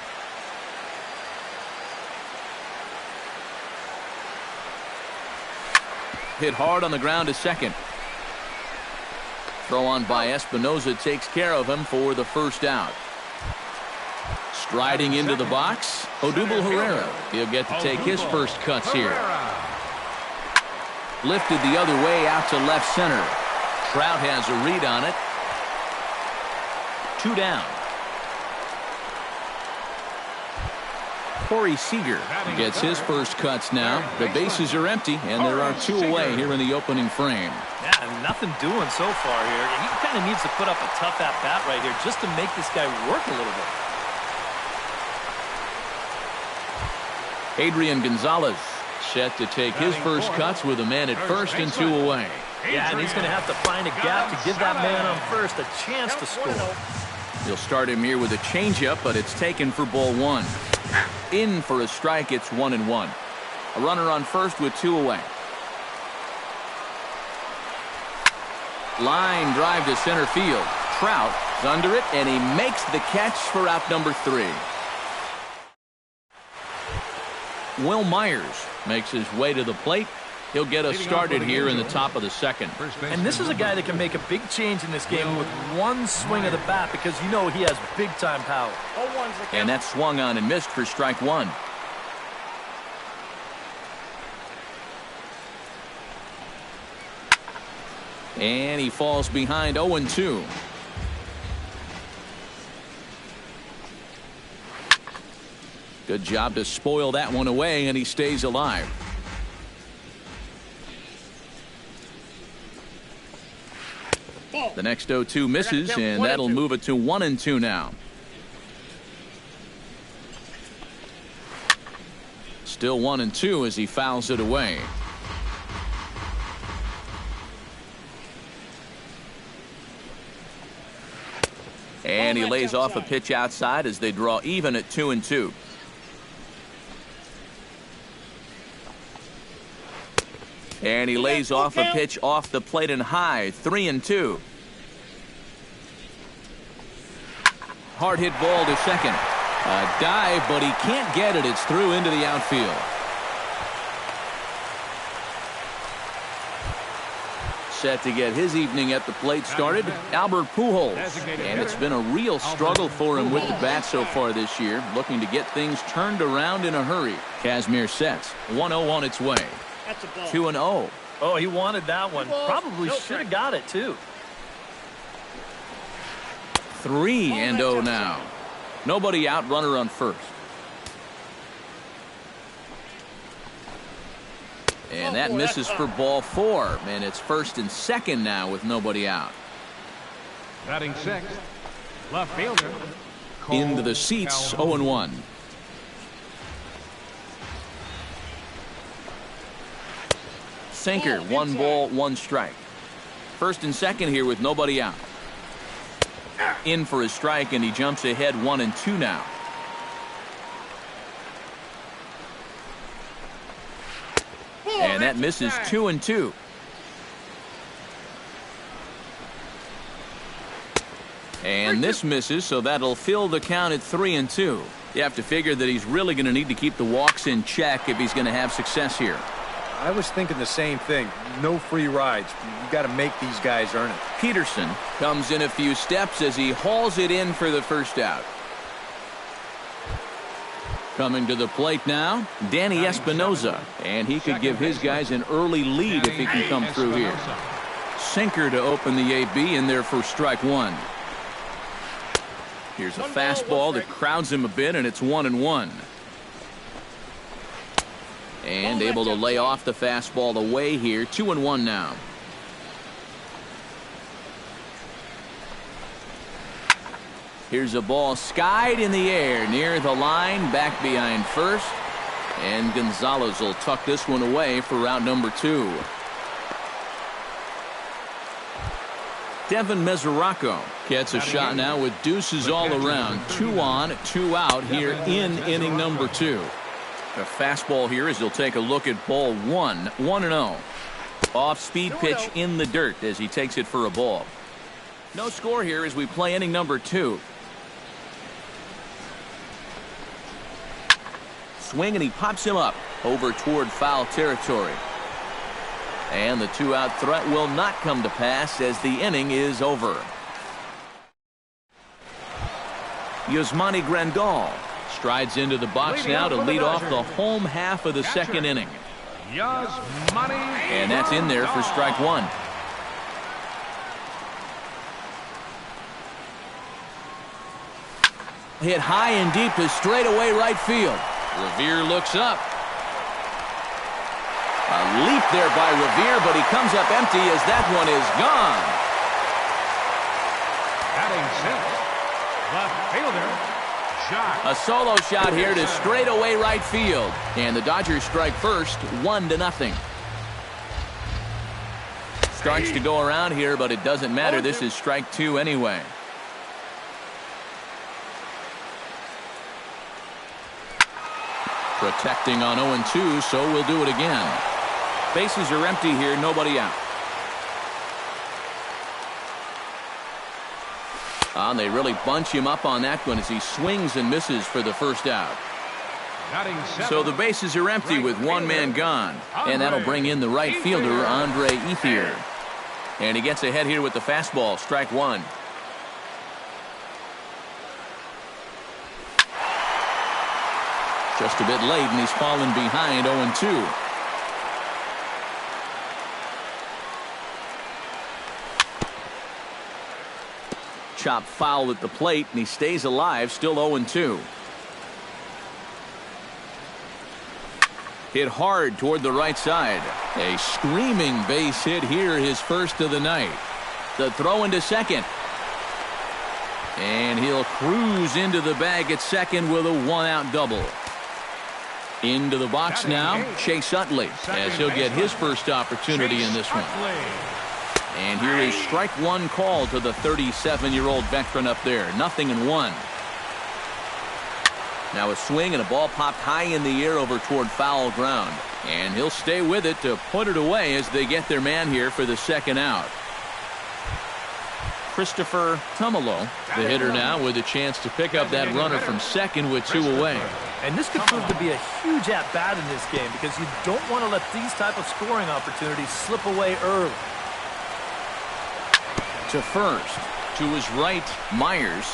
Hit hard on the ground to second. Throw on by Espinoza takes care of him for the first out. Striding into the box, Odubel Herrera. He'll get to take his first cuts here. Lifted the other way out to left center. Trout has a read on it. 2 down. Corey Seager gets his first cuts now. The bases are empty, and there are 2 away here in the opening frame. Yeah, nothing doing so far here. He kind of needs to put up a tough at-bat right here just to make this guy work a little bit. Adrian Gonzalez set to take his first cuts with a man at first and 2 away. Yeah, and he's going to have to find a gap to give that man on first a chance to score. He'll start him here with a changeup, but it's taken for ball 1. In for a strike, it's 1-1. A runner on first with 2 away. Line drive to center field. Trout is under it, and he makes the catch for out number 3. Will Myers makes his way to the plate. He'll get us started here in the top of the second. And this is a guy that can make a big change in this game with one swing of the bat because you know he has big-time power. And that's swung on and missed for strike 1. And he falls behind 0-2. Good job to spoil that one away, and he stays alive. The next 0-2 misses, and that'll move it to 1-2 now. Still 1-2 as he fouls it away. And he lays off a pitch outside as they draw even at 2-2. And he lays off a pitch off the plate and high, 3-2. Hard hit ball to second. A dive, but he can't get it. It's through into the outfield. Set to get his evening at the plate started, Albert Pujols. And it's been a real struggle for him with the bat so far this year, looking to get things turned around in a hurry. Kazmir sets, 1-0 on its way. 2-0. Oh, he wanted that one. Probably should have got it, too. 3-0 now. Nobody out, runner on first. And that misses for ball 4. And it's first and second now with nobody out. Batting sixth, left fielder. Into the seats, 0-1. Sinker, 1 ball, 1 strike. First and second here with nobody out. In for a strike, and he jumps ahead 1-2 now. And that misses 2-2. And this misses, so that'll fill the count at 3-2. You have to figure that he's really going to need to keep the walks in check if he's going to have success here. I was thinking the same thing. No free rides. You got to make these guys earn it. Peterson comes in a few steps as he hauls it in for the first out. Coming to the plate now, Danny Espinoza, and he could give his guys an early lead if he can come through here. Sinker to open the AB in there for strike 1. Here's a fastball that crowds him a bit, and it's 1-1. And able to lay off the fastball away here, 2-1 now. Here's a ball skied in the air near the line, back behind first. And Gonzalez will tuck this one away for route number 2. Devin Mesoraco gets a shot now with deuces all around. 2 on, 2 out here in inning number 2. A fastball here as he'll take a look at ball 1, 1-0. Off-speed pitch in the dirt as he takes it for a ball. No score here as we play inning number 2. Swing, and he pops him up over toward foul territory. And the 2-out threat will not come to pass as the inning is over. Yasmani Grandal strides into the box now to lead off the home half of the second inning. And that's in there for strike 1. Hit high and deep to straightaway right field. Revere looks up. A leap there by Revere, but he comes up empty as that one is gone. Batting sixth, left fielder, Jock. A solo shot here to straightaway right field. And the Dodgers strike first, 1-0. Strikes to go around here, but it doesn't matter. This is strike 2 anyway. Protecting on 0-2, so we'll do it again. Bases are empty here, nobody out. And they really bunch him up on that one as he swings and misses for the first out. So the bases are empty with one man gone. And that'll bring in the right fielder, Andre Ethier. And he gets ahead here with the fastball, strike 1. Just a bit late, and he's fallen behind 0-2. Chop foul at the plate, and he stays alive, still 0-2. Hit hard toward the right side. A screaming base hit here, his first of the night. The throw into second. And he'll cruise into the bag at second with a 1-out double. Into the box now, Chase Utley, as he'll get his first opportunity in this one. And here is strike 1 call to the 37-year-old veteran up there. 0-1. Now a swing and a ball popped high in the air over toward foul ground. And he'll stay with it to put it away as they get their man here for the second out. Christopher Tumalo, the hitter now, with a chance to pick up that runner from second with 2 away. And this could prove to be a huge at-bat in this game because you don't want to let these type of scoring opportunities slip away early. To first, to his right, Myers.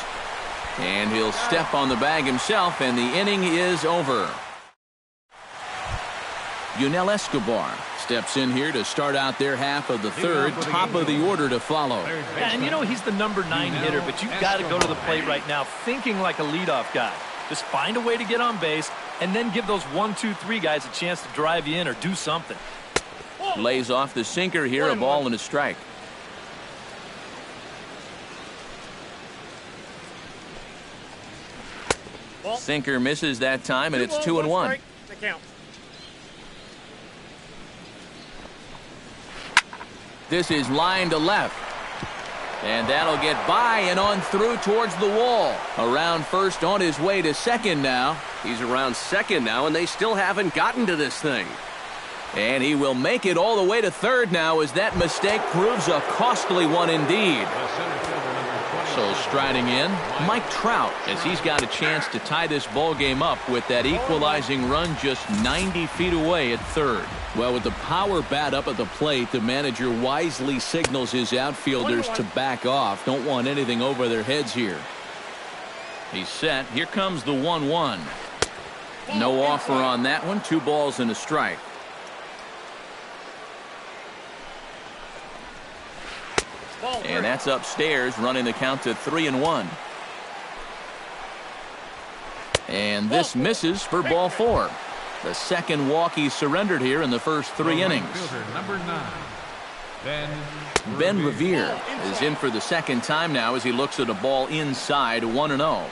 And he'll step on the bag himself, and the inning is over. Yunel Escobar steps in here to start out their half of the third. Top of the order to follow. Yeah, and you know he's the number 9 hitter, but you've got to go to the plate right now thinking like a leadoff guy. Just find a way to get on base and then give those 1, 2, 3 guys a chance to drive you in or do something. Lays off the sinker here, a ball and a strike. Sinker misses that time, and it's 2-1. This is line to left. And that'll get by and on through towards the wall. Around first, on his way to second now. He's around second now, and they still haven't gotten to this thing. And he will make it all the way to third now as that mistake proves a costly one indeed. So striding in, Mike Trout, as he's got a chance to tie this ball game up with that equalizing run just 90 feet away at third. Well, with the power bat up at the plate, the manager wisely signals his outfielders to back off. Don't want anything over their heads here. He's set. Here comes the 1-1. No offer on that one. 2 balls and a strike. And that's upstairs, running the count to 3-1. And this misses for ball 4. The second walk he surrendered here in the first 3 innings. Number 9, Ben Revere is in for the second time now as he looks at a ball inside 1-0.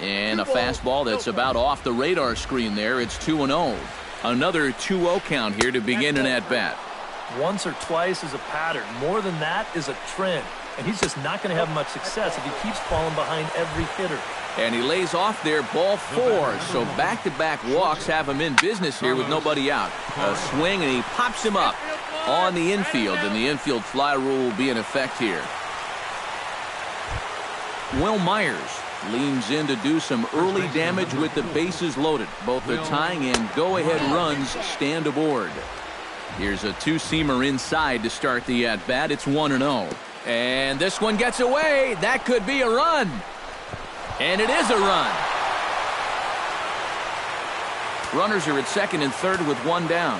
And a fastball that's about off the radar screen there. It's 2-0. Another 2-0 count here to begin an at-bat. Once or twice is a pattern. More than that is a trend. And he's just not going to have much success if he keeps falling behind every hitter. And he lays off there, ball 4. So back-to-back walks have him in business here with nobody out. A swing, and he pops him up on the infield. And the infield fly rule will be in effect here. Will Myers leans in to do some early damage with the bases loaded. Both the tying and go-ahead runs stand aboard. Here's a 2-seamer inside to start the at-bat. It's 1-0. And this one gets away. That could be a run. And it is a run. Runners are at second and third with 1 down.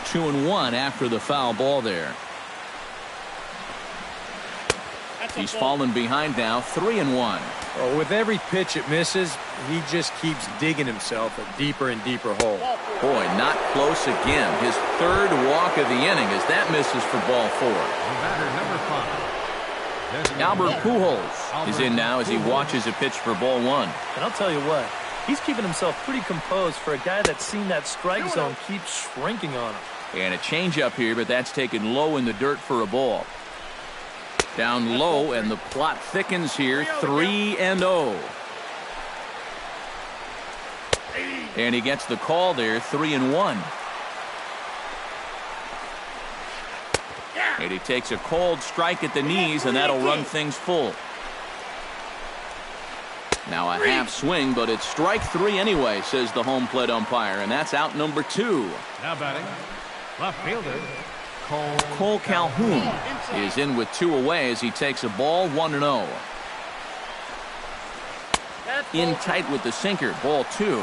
2-1 after the foul ball there. He's fallen behind now, 3-1. Oh, with every pitch it misses, he just keeps digging himself a deeper and deeper hole. Boy, not close again. His third walk of the inning as that misses for ball 4. Number 5. Albert Pujols is in now as he watches a pitch for ball 1. And I'll tell you what, he's keeping himself pretty composed for a guy that's seen that strike zone keep shrinking on him. And a changeup here, but that's taken low in the dirt for a ball. Down low, and the plot thickens here, 3-0. And he gets the call there, 3-1. And he takes a cold strike at the knees, and that'll run things full. Now a half swing, but it's strike 3 anyway, says the home plate umpire, and that's out number 2. Now batting, left fielder, Cole Calhoun is in with 2 away as he takes a ball, 1-0. In tight with the sinker, ball 2.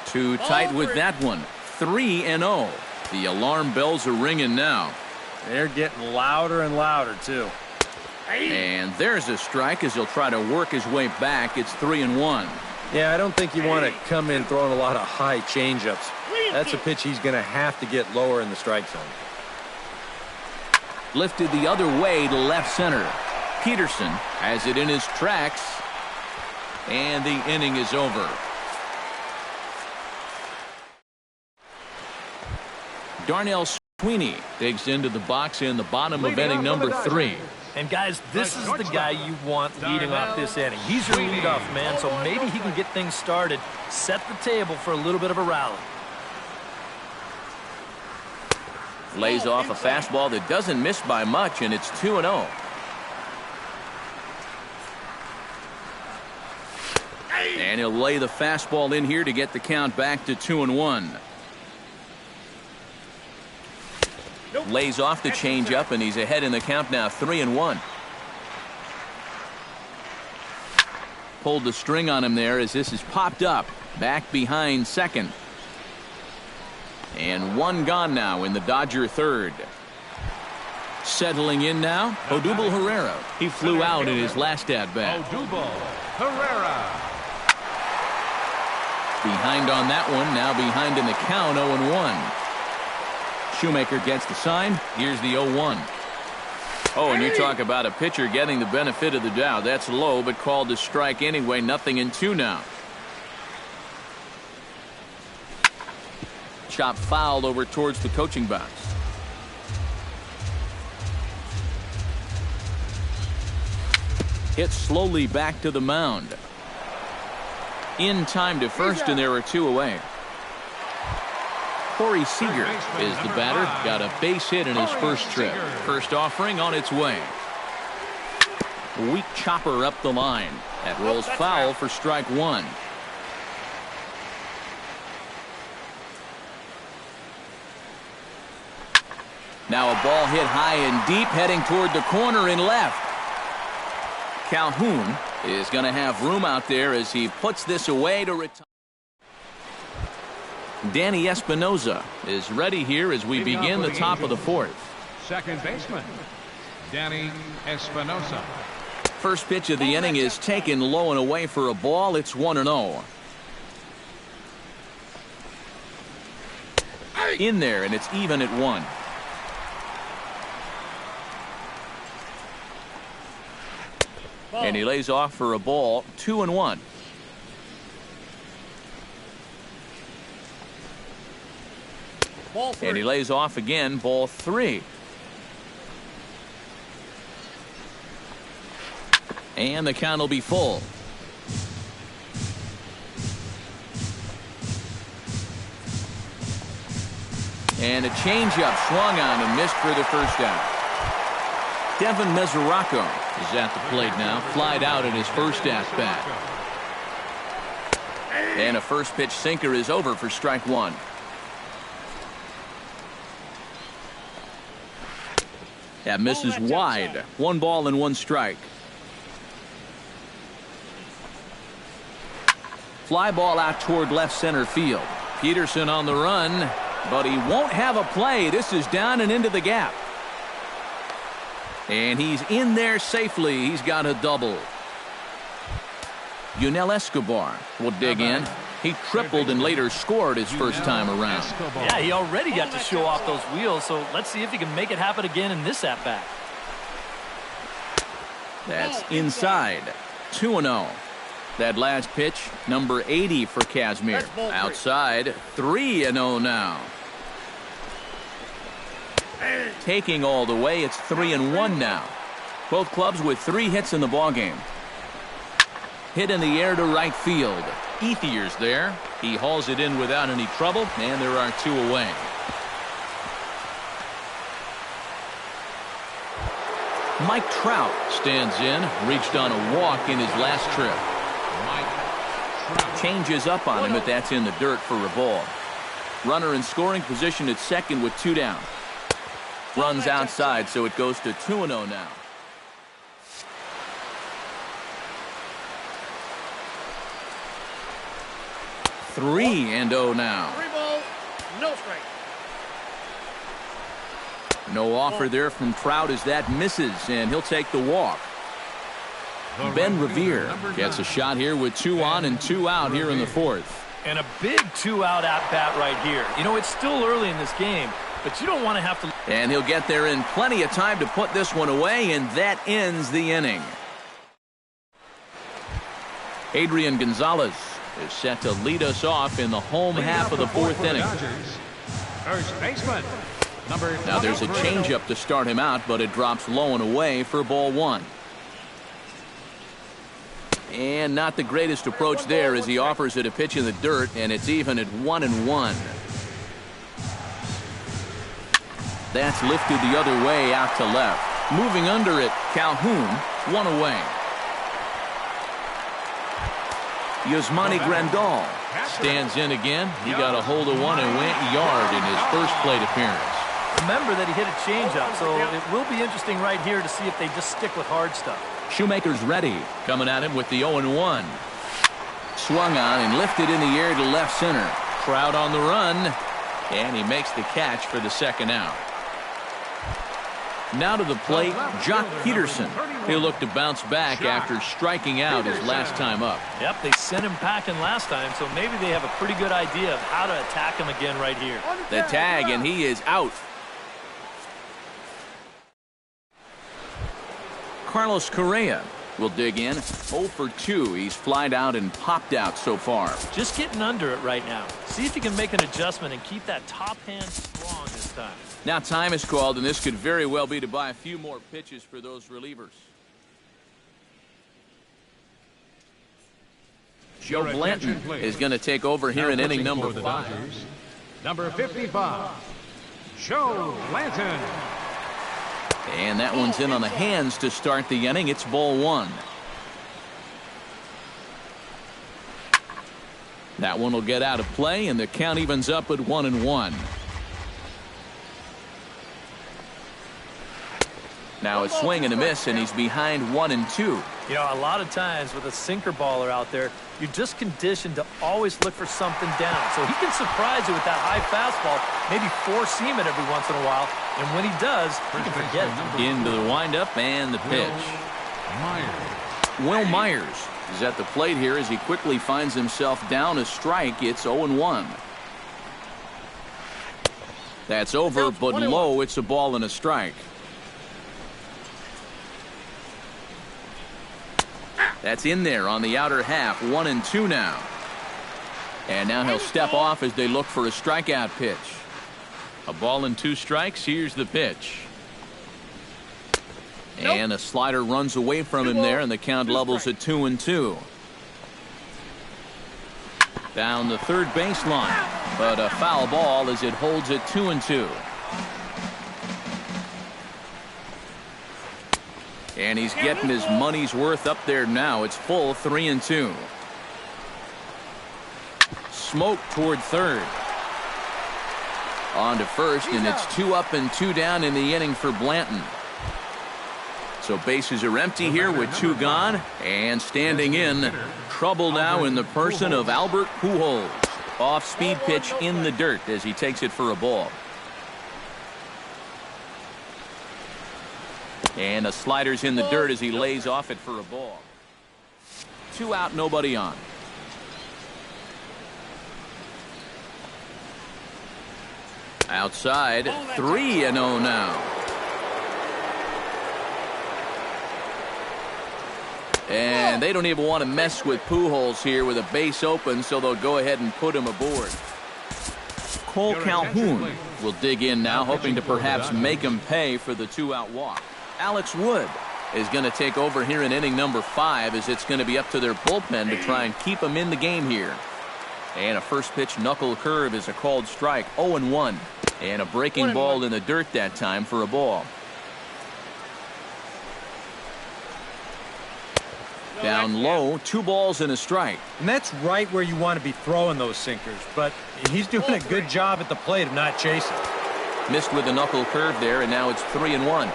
Too tight with that one, 3-0. The alarm bells are ringing now. They're getting louder and louder, too. And there's a strike as he'll try to work his way back. It's 3-1. Yeah, I don't think you want to come in throwing a lot of high changeups. That's a pitch he's going to have to get lower in the strike zone. Lifted the other way to left center. Peterson has it in his tracks. And the inning is over. Darnell Sweeney digs into the box in the bottom of inning number 3. And guys, this is the guy you want leading off this inning. He's your leadoff man, so maybe he can get things started, set the table for a little bit of a rally. Lays off a fastball that doesn't miss by much, and it's 2-0. And he'll lay the fastball in here to get the count back to 2-1. Lays off the changeup, and he's ahead in the count now, 3-1. Pulled the string on him there as this is popped up. Back behind second. And one gone now in the Dodger third. Settling in now, Odubel Herrera. He flew out in his last at-bat. Odubel Herrera. Behind on that one, now behind in the count, 0-1. Shoemaker gets the sign. Here's the 0-1. Oh, and you talk about a pitcher getting the benefit of the doubt. That's low, but called to strike anyway. 0-2 now. Chop fouled over towards the coaching box. Hit slowly back to the mound. In time to first, and there are 2 away. Corey Seager is the batter. Got a base hit in his first trip. First offering on its way. Weak chopper up the line. That rolls foul for strike 1. Now a ball hit high and deep, heading toward the corner and left. Calhoun is going to have room out there as he puts this away to retire. Danny Espinoza is ready here as we begin the top of the 4th. Second baseman, Danny Espinoza. First pitch of the inning is taken low and away for a ball. It's 1-0. In there, and it's even at 1. And he lays off for a ball. 2-1. And he lays off again. Ball 3. And the count will be full. And a changeup swung on and missed for the first out. Devin Mesoraco is at the plate now. Flied out in his first at-bat. And a first pitch sinker is over for strike 1. That misses wide. 1 ball and 1 strike. Fly ball out toward left center field. Peterson on the run, but he won't have a play. This is down and into the gap. And he's in there safely. He's got a double. Yunel Escobar will dig in. He tripled and later scored his first time around. Yeah, he already got to show off those wheels, so let's see if he can make it happen again in this at-bat. That's inside. 2-0. That last pitch, number 80 for Kazmir. Outside, 3-0 now. Taking all the way, it's 3-1 now. Both clubs with 3 hits in the ballgame. Hit in the air to right field. Ethier's there. He hauls it in without any trouble, and there are 2 away. Mike Trout stands in. Reached on a walk in his last trip. Changes up on him, but that's in the dirt for a ball. Runner in scoring position at second with 2 down. Runs outside, so it goes to 2-0 now. Three and 0 now. 3 ball, no strike. No offer there from Trout as that misses, and he'll take the walk. Ben Revere gets a shot here with 2 on and 2 out here in the 4th. And a big 2-out at-bat right here. You know, it's still early in this game, but you don't want to have to. And he'll get there in plenty of time to put this one away, and that ends the inning. Adrian Gonzalez is set to lead us off in the home half of the 4th inning. First baseman, Now there's a changeup to start him out, but it drops low and away for ball one. And not the greatest approach there as he offers it a pitch in the dirt, and it's even at 1-1. That's lifted the other way out to left. Moving under it, Calhoun, one away. Yasmani Grandal stands in again. He got a hold of one and went yard in his first plate appearance. Remember that he hit a changeup, so it will be interesting right here to see if they just stick with hard stuff. Shoemaker's ready, coming at him with the 0-1. Swung on and lifted in the air to left center. Crowd on the run, and he makes the catch for the second out. Now to the plate, Jock Peterson. He'll look to bounce back after striking out his last time up. Yep, they sent him packing last time, so maybe they have a pretty good idea of how to attack him again right here. The tag, and he is out. Carlos Correa will dig in. 0 for 2. He's flied out and popped out so far. Just getting under it right now. See if he can make an adjustment and keep that top hand strong this time. Now time is called, and this could very well be to buy a few more pitches for those relievers. Joe Blanton is going to take over here in inning number 5. Number 55, Joe Blanton. And that one's in on the hands to start the inning. It's ball one. That one will get out of play, and the count evens up at 1-1. Now a swing and a miss, and he's behind 1-2. You know, a lot of times with a sinker baller out there, you're just conditioned to always look for something down. So he can surprise you with that high fastball, maybe four-seam it every once in a while. And when he does, he can forget it. Into the windup and the pitch. Will Myers is at the plate here as he quickly finds himself down a strike. It's 0-1. That's over, but low. It's a ball and a strike. That's in there on the outer half. 1-2 now. And now he'll step off as they look for a strikeout pitch. A ball and 2 strikes. Here's the pitch. And a slider runs away from him there, and the count levels at 2-2. Down the third baseline, but a foul ball as it holds at 2-2. And he's getting his money's worth up there now. It's full 3-2. Smoke toward third. On to first, and it's 2 up and 2 down in the inning for Blanton. So bases are empty here with 2 gone, and standing in, trouble now in the person of Albert Pujols. Off-speed pitch in the dirt as he takes it for a ball. And the slider's in the dirt as he lays off it for a ball. 2 out, nobody on. Outside, 3-0 now. And they don't even want to mess with Pujols here with a base open, so they'll go ahead and put him aboard. Cole Calhoun will dig in now, hoping to perhaps make him pay for the 2-out walk. Alex Wood is going to take over here in inning number 5 as it's going to be up to their bullpen to try and keep him in the game here. And a first pitch knuckle curve is a called strike. 0-1. And a breaking ball in the dirt that time for a ball. Down low, 2 balls and a strike. And that's right where you want to be throwing those sinkers. But he's doing a good job at the plate of not chasing. Missed with a knuckle curve there, and now it's 3-1.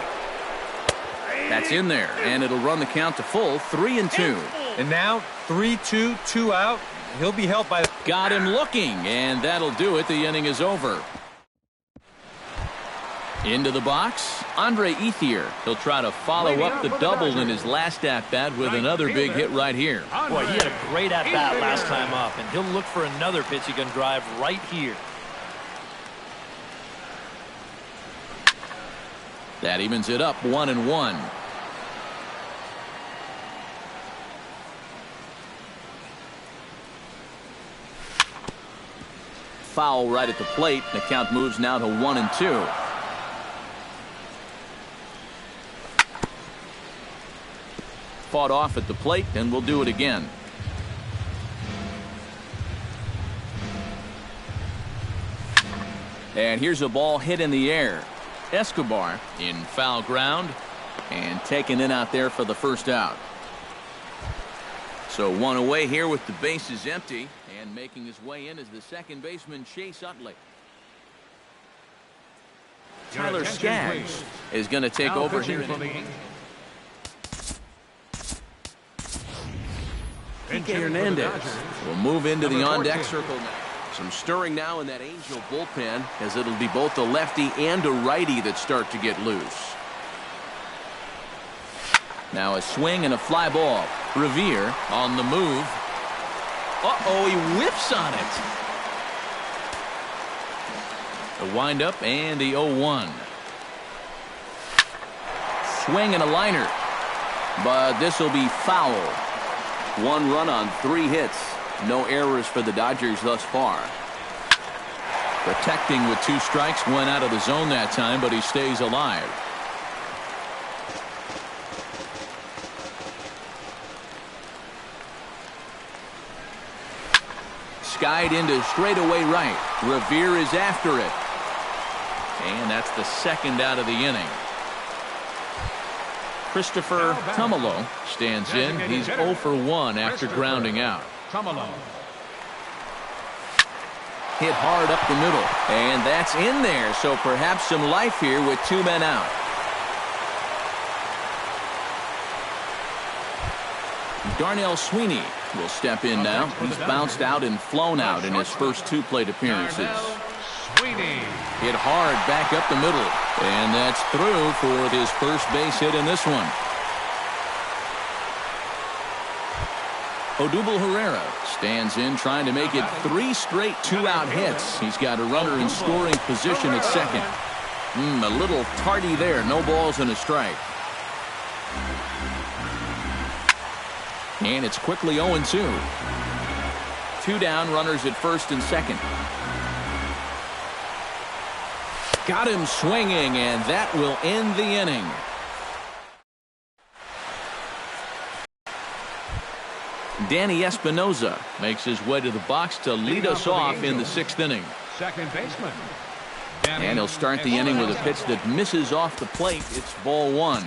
That's in there, and it'll run the count to full, 3-2. And now 3-2, 2 out. He'll be helped by. Got him looking, and that'll do it. The inning is over. Into the box, Andre Ethier. He'll try to follow up the double in his last at-bat with another big hit right here. Boy, he had a great at-bat last time up, and he'll look for another pitch he can drive right here. That evens it up, 1-1. Foul right at the plate. The count moves now to 1-2. fought off at the plate and will do it again. And here's a ball hit in the air. Escobar in foul ground and taken in out there for the first out. So one away here with the bases empty, and making his way in is the second baseman Chase Utley. Tyler Skaggs is going to take over here. Kike Hernandez will move into the on-deck circle now. Some stirring now in that Angel bullpen, as it'll be both a lefty and a righty that start to get loose. Now a swing and a fly ball. Revere on the move. Uh-oh, he whiffs on it. The windup and the 0-1. Swing and a liner. But this will be foul. 1 run on 3 hits. No errors for the Dodgers thus far. Protecting with 2 strikes, went out of the zone that time, but he stays alive. Skied into straightaway right. Revere is after it. And that's the second out of the inning. Christopher Tumalo stands in. He's 0 for 1 after grounding out. Hit hard up the middle. And that's in there. So perhaps some life here with 2 men out. Darnell Sweeney will step in now. He's bounced out and flown out in his first 2 plate appearances. Hit hard back up the middle. And that's through for his first base hit in this one. Odubel Herrera stands in, trying to make it 3 straight 2-out hits. He's got a runner in scoring position at second. A little tardy there. No balls and a strike. And it's quickly 0-2. 2 down, runners at first and second. Got him swinging, and that will end the inning. Danny Espinoza makes his way to the box to lead us off in the 6th inning. Second baseman. And he'll start the inning with a pitch that misses off the plate. It's ball 1.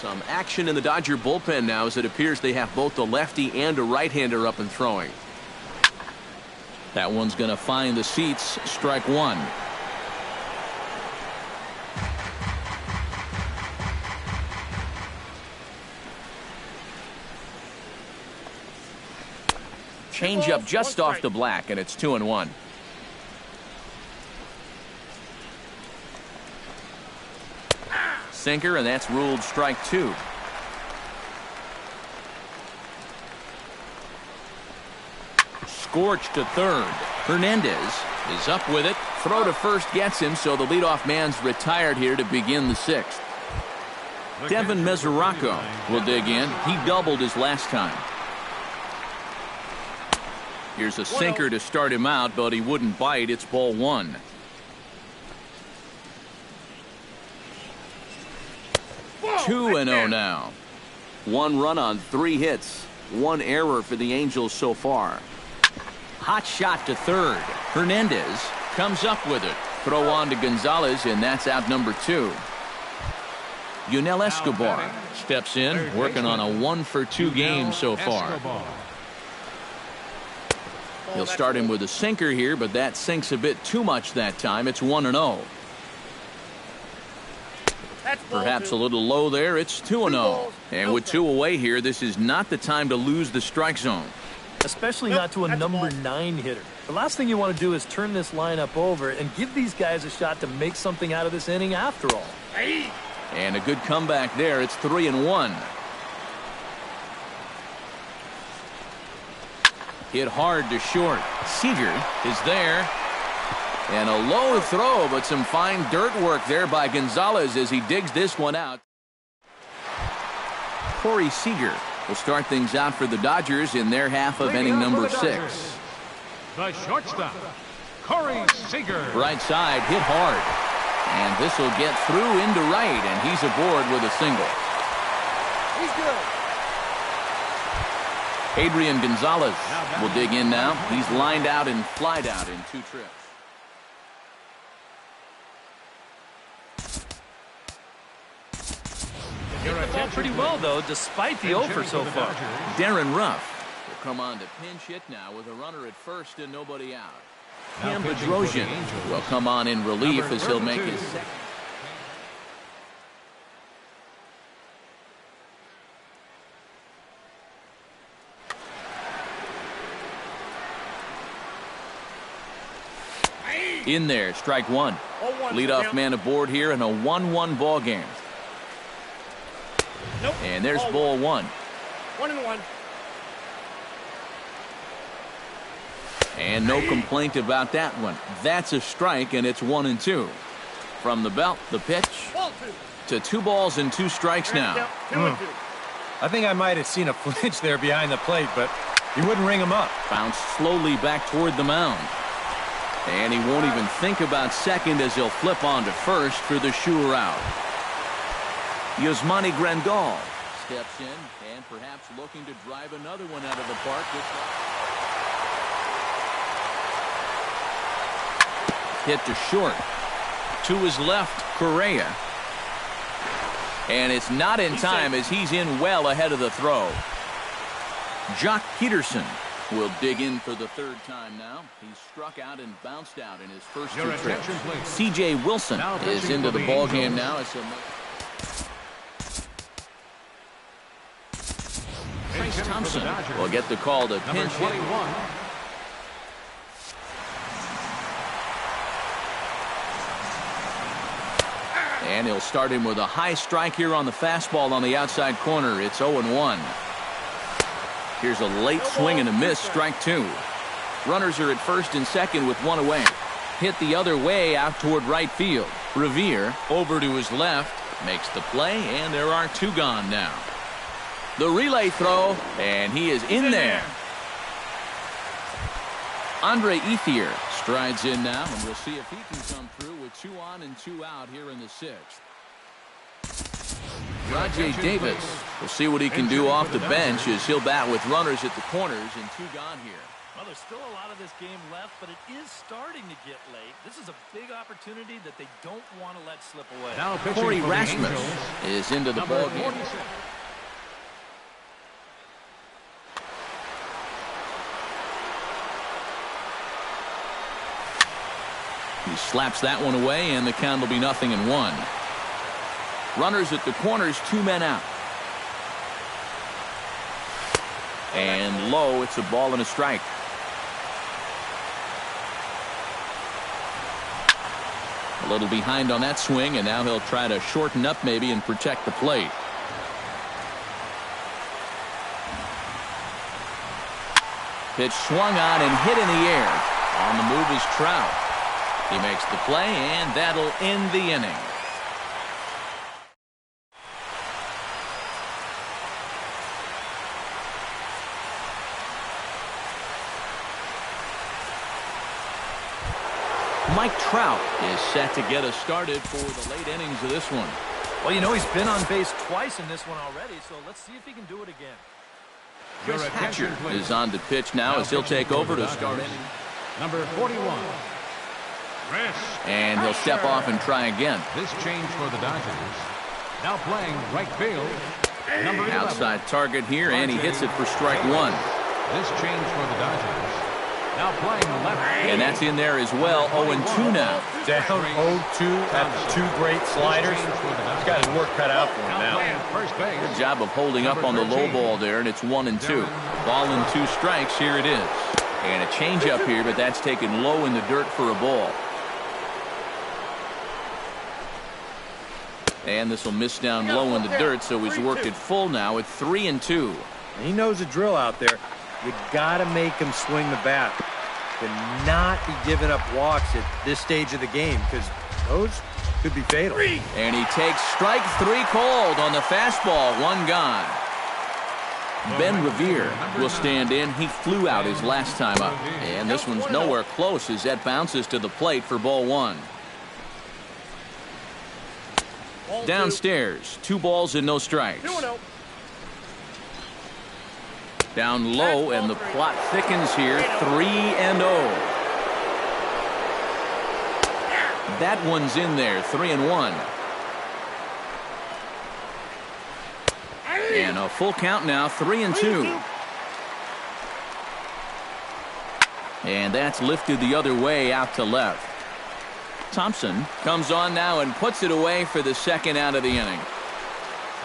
Some action in the Dodger bullpen now, as it appears they have both a lefty and a right-hander up and throwing. That one's going to find the seats. Strike 1. Change-up just off the black, and it's 2-1. Sinker, and that's ruled strike 2. Scorched to third. Hernandez is up with it. Throw to first gets him, so the leadoff man's retired here to begin the 6th. Devin Mesoraco will dig in. He doubled his last time. Here's a sinker to start him out, but he wouldn't bite. It's ball 1. 2-0 now. 1 run on 3 hits. 1 error for the Angels so far. Hot shot to third. Hernandez comes up with it. Throw on to Gonzalez, and that's out number 2. Yunel Escobar steps in, working on a 1 for 2 game so far. He'll start him with a sinker here, but that sinks a bit too much that time. It's 1-0. Perhaps a little low there. It's 2-0. And with 2 away here, this is not the time to lose the strike zone. Especially not to a number 9 hitter. The last thing you want to do is turn this lineup over and give these guys a shot to make something out of this inning after all. And a good comeback there. It's 3-1. Hit hard to short. Seager is there. And a low throw, but some fine dirt work there by Gonzalez as he digs this one out. Corey Seager will start things out for the Dodgers in their half of inning number 6. The shortstop, Corey Seager. Right side hit hard. And this will get through into right, and he's aboard with a single. He's good. Adrian Gonzalez will dig in now. He's lined out and flied out in 2 trips. Pretty well, though, despite the over so far. Darren Ruff will come on to pinch hit now with a runner at first and nobody out. Cam Bedrosian will come on in relief as he'll make his second. In there, strike 1. Leadoff man aboard here in a 1-1 ball game. Nope. And there's ball 1. 1-1. And no complaint about that one. That's a strike, and it's 1-2. From the belt, the pitch to 2 balls and 2 strikes now. 2-2. I think I might have seen a flinch there behind the plate, but he wouldn't ring him up. Bounced slowly back toward the mound. And he won't even think about second as he'll flip on to first for the sure out. Yasmani Grandal steps in and perhaps looking to drive another one out of the park. Hit to short. To his left, Correa. And it's not in time as he's in well ahead of the throw. Jock Peterson will dig in for the 3rd time now. He's struck out and bounced out in his first 2 trips. C.J. Wilson is into the ball game now. As Trace Thompson will get the call to pinch hit. And he'll start him with a high strike here on the fastball on the outside corner. It's 0-1. Here's a late swing and a miss, strike 2. Runners are at first and second with 1 away. Hit the other way out toward right field. Revere over to his left, makes the play, and there are 2 gone now. The relay throw, and he is in there. Andre Ethier strides in now, and we'll see if he can come through with 2 on and 2 out here in the 6th. Rajay Davis will see what he can do off the bench as he'll bat with runners at the corners and 2 gone here. Well, there's still a lot of this game left, but it is starting to get late. This is a big opportunity that they don't want to let slip away. Now Corey Rasmus is into the ball game. He slaps that one away, and the count will be 0-1. Runners at the corners, 2 men out. And low, it's a ball and a strike. A little behind on that swing, and now he'll try to shorten up maybe and protect the plate. Pitch swung on and hit in the air. On the move is Trout. He makes the play, and that'll end the inning. Mike Trout is set to get us started for the late innings of this one. Well, you know, he's been on base twice in this one already, so let's see if he can do it again. Chris Hatcher is on to pitch now as he'll take over to start inning. Number 41. And he'll step off and try again. This change for the Dodgers. Now playing right field. Number 11. Outside target here, and he hits it for strike 1. This change for the Dodgers. Now playing left. And that's in there as well. 0-2 now. Down 0-2 after 2 great sliders. He's got his work cut out for him now. Good job of holding up on the low ball there, and it's 1-2. Ball and 2 strikes. Here it is. And a changeup here, but that's taken low in the dirt for a ball. And this will miss down low in the dirt, so he's worked it full now at 3-2. He knows the drill out there. You got to make him swing the bat. to not be giving up walks at this stage of the game because those could be fatal. And he takes strike 3 called on the fastball. 1 gone. Ben Revere will stand in. He flew out his last time up. And this one's nowhere close as that bounces to the plate for ball 1. Downstairs, 2 balls and no strikes. Down low, and the plot thickens here. 3-0. That one's in there. 3-1. And a full count now. 3-2. And that's lifted the other way out to left. Thompson comes on now and puts it away for the 2nd out of the inning.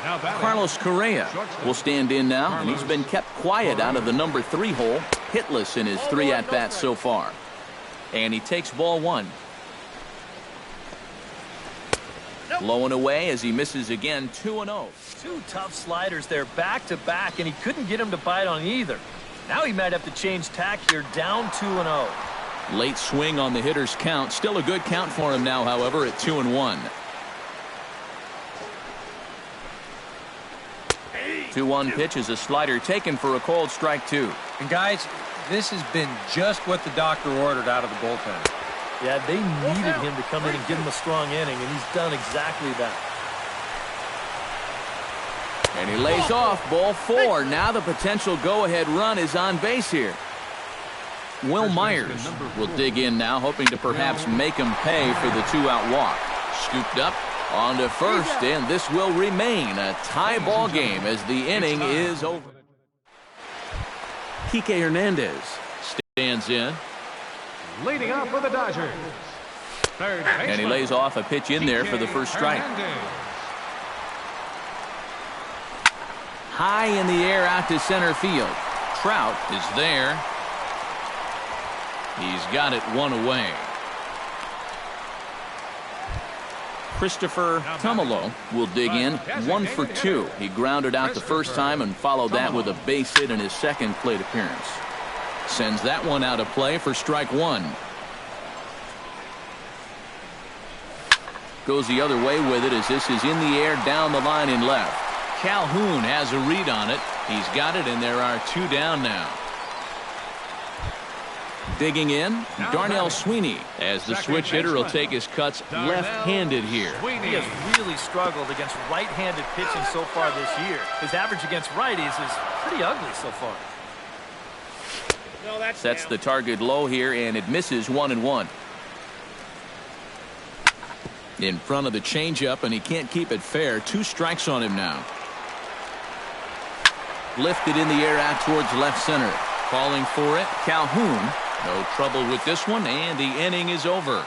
Carlos Correa will stand in now, and he's been kept quiet out of the number 3 hole, hitless in his 3 at-bats so far. And he takes ball 1. Low and away as he misses again. 2-0. 2 tough sliders there back-to-back, and he couldn't get him to bite on either. Now he might have to change tack here, down 2-0. Late swing on the hitter's count. Still a good count for him now, however, at 2-1. 2-1 pitch is a slider taken for a called strike 2. And guys, this has been just what the doctor ordered out of the bullpen. Yeah, they needed him to come in and give him a strong inning, and he's done exactly that. And he lays off ball 4. Now the potential go-ahead run is on base here. Will Myers will dig in now, hoping to perhaps make him pay for the 2-out walk. Scooped up on to first, and this will remain a tie ball game as the inning is over. Kike Hernandez stands in. Leading up for the Dodgers. And he lays off a pitch in there for the first strike. High in the air out to center field. Trout is there. He's got it 1 away. Christopher Tumalo will dig in. 1 for 2. He grounded out the first time and followed that with a base hit in his 2nd plate appearance. Sends that one out of play for strike 1. Goes the other way with it as this is in the air down the line in left. Calhoun has a read on it. He's got it, and there are 2 down now. Digging in, Darnell Sweeney, as the switch hitter will take his cuts left-handed here. He has really struggled against right-handed pitching so far this year. His average against righties is pretty ugly so far. Sets the target low here, and it misses 1-1. In front of the changeup, and he can't keep it fair. 2 strikes on him now. Lifted in the air out towards left center. Calling for it, Calhoun. No trouble with this one, and the inning is over.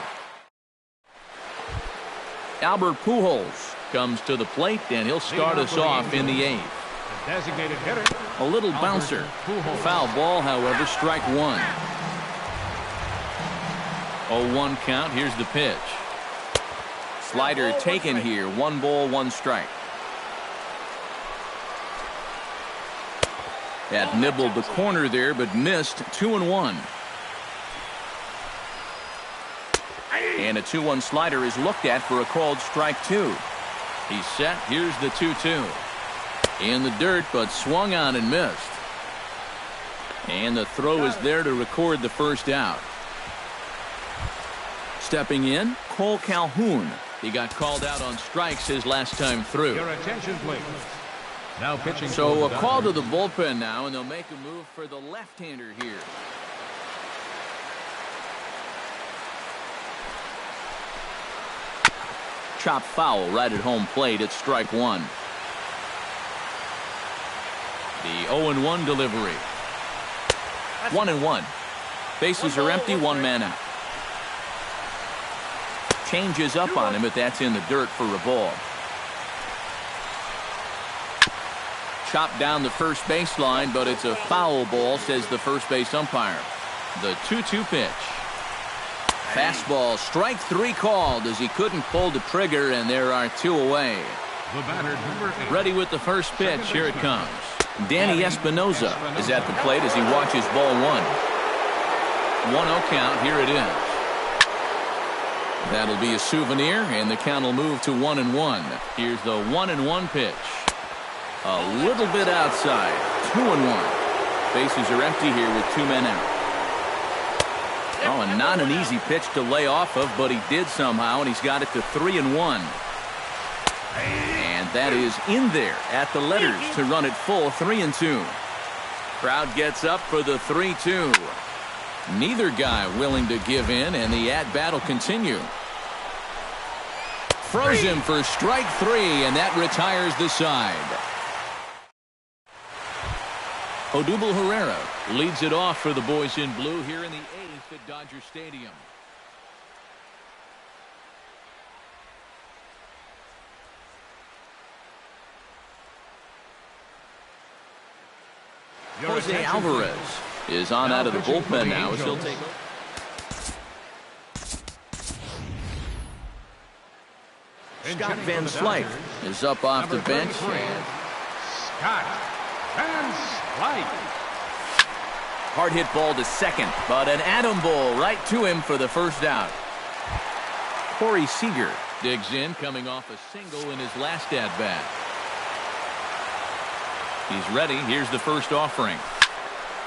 Albert Pujols comes to the plate, and he'll start us off in the 8th. Designated hitter. A little bouncer. Foul ball, however, strike 1. 0-1 count. Here's the pitch. Slider taken here. 1 ball, 1 strike. That nibbled the corner there, but missed. 2-1. And a 2-1 slider is looked at for a called strike 2. He's set. Here's the 2-2. In the dirt, but swung on and missed. And the throw is there to record the first out. Stepping in, Cole Calhoun. He got called out on strikes his last time through. Your attention, please. Now pitching. So a call to the bullpen now, and they'll make a move for the left-hander here. Chop foul right at home plate. It's strike 1. The 0-1 delivery. 1-1. Bases are empty. 1 man out. Changes up on him, but that's in the dirt for a ball. Chopped down the first baseline, but it's a foul ball, says the first base umpire. The 2-2 pitch. Fastball, strike 3 called as he couldn't pull the trigger, and there are 2 away. The batter, number 8. Ready with the first pitch. Here it comes. Danny Espinosa is at the plate as he watches ball 1. 1-0 count. Here it is. That'll be a souvenir, and the count will move to 1-1. Here's the 1-1 pitch. A little bit outside. 2-1. Bases are empty here with 2 men out. Oh, and not an easy pitch to lay off of, but he did somehow, and he's got it to 3-1. And that is in there at the letters to run it full 3-2. Crowd gets up for the 3-2. Neither guy willing to give in, and the at-bat will continue. Froze him for strike 3, and that retires the side. Odubel Herrera leads it off for the boys in blue here in the 8th at Dodger Stadium. Jose Alvarez is on out of the bullpen now as he'll take over. Scott Van Slyke is up off the bench. Scott Van Slyke. Hard hit ball to second, but an atom ball right to him for the first out. Corey Seager digs in, coming off a single in his last at-bat. He's ready. Here's the first offering.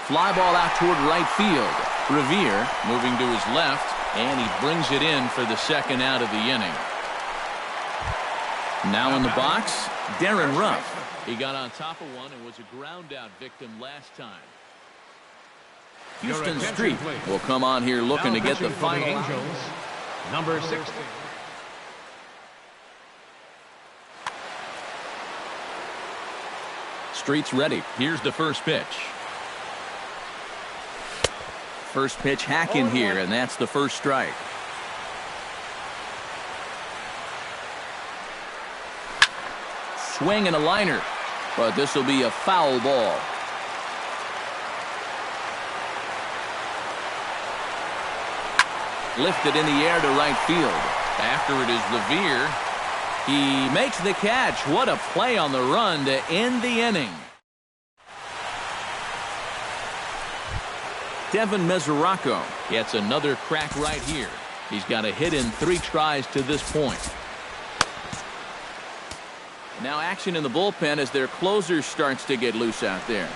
Fly ball out toward right field. Revere moving to his left, and he brings it in for the second out of the inning. Now in the box, Darren Ruff. He got on top of one and was a ground out victim last time. Houston Street will come on here looking to get the final Angels, number 16. Street's ready. Here's the first pitch. First pitch hack in here, and that's the first strike. Swing and a liner, but this will be a foul ball. Lifted in the air to right field. After it is Revere. He makes the catch. What a play on the run to end the inning. Devin Mesoraco gets another crack right here. He's got a hit in 3 tries to this point. Now action in the bullpen as their closer starts to get loose out there.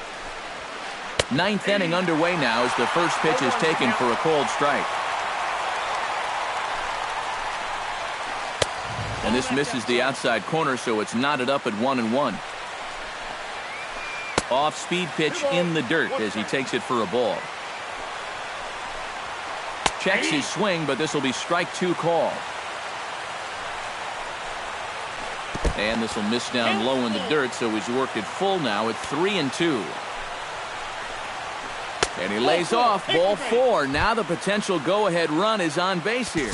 9th inning underway now as the first pitch is taken for a called strike. And this misses the outside corner, so it's knotted up at 1-1. Off-speed pitch in the dirt as he takes it for a ball. Checks his swing, but this will be strike 2 call. And this will miss down low in the dirt, so he's worked it full now at 3-2. And he lays off, ball 4. Now the potential go-ahead run is on base here.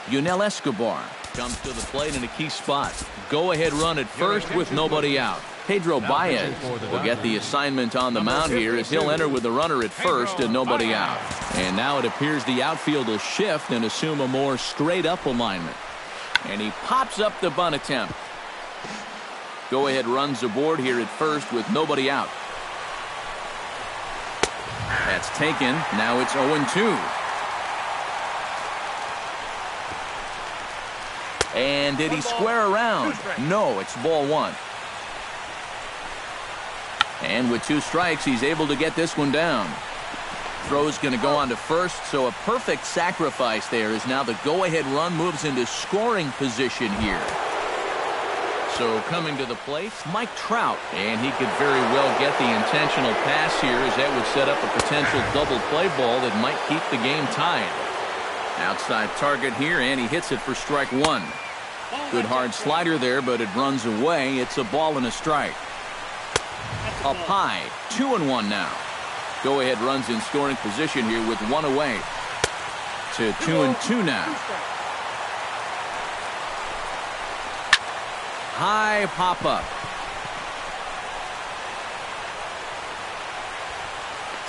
Yunel Escobar comes to the plate in a key spot. Go-ahead run at first with nobody out. Pedro Baez will get the assignment on the mound here as he'll enter with the runner at first and nobody out. And now it appears the outfield will shift and assume a more straight-up alignment. And he pops up the bunt attempt. Go-ahead runs aboard here at first with nobody out. That's taken. Now it's 0-2. And did he square around? No, it's ball 1. And with 2 strikes, he's able to get this one down. Throw's going to go on to first, so a perfect sacrifice there as now the go-ahead run moves into scoring position here. So coming to the plate, Mike Trout. And he could very well get the intentional pass here as that would set up a potential double play ball that might keep the game tied. Outside target here, and he hits it for strike 1. Good hard slider there, but it runs away. It's a ball and a strike. Up high, 2-1 now. Go-ahead runs in scoring position here with 1 away. To 2-2 now. High pop-up.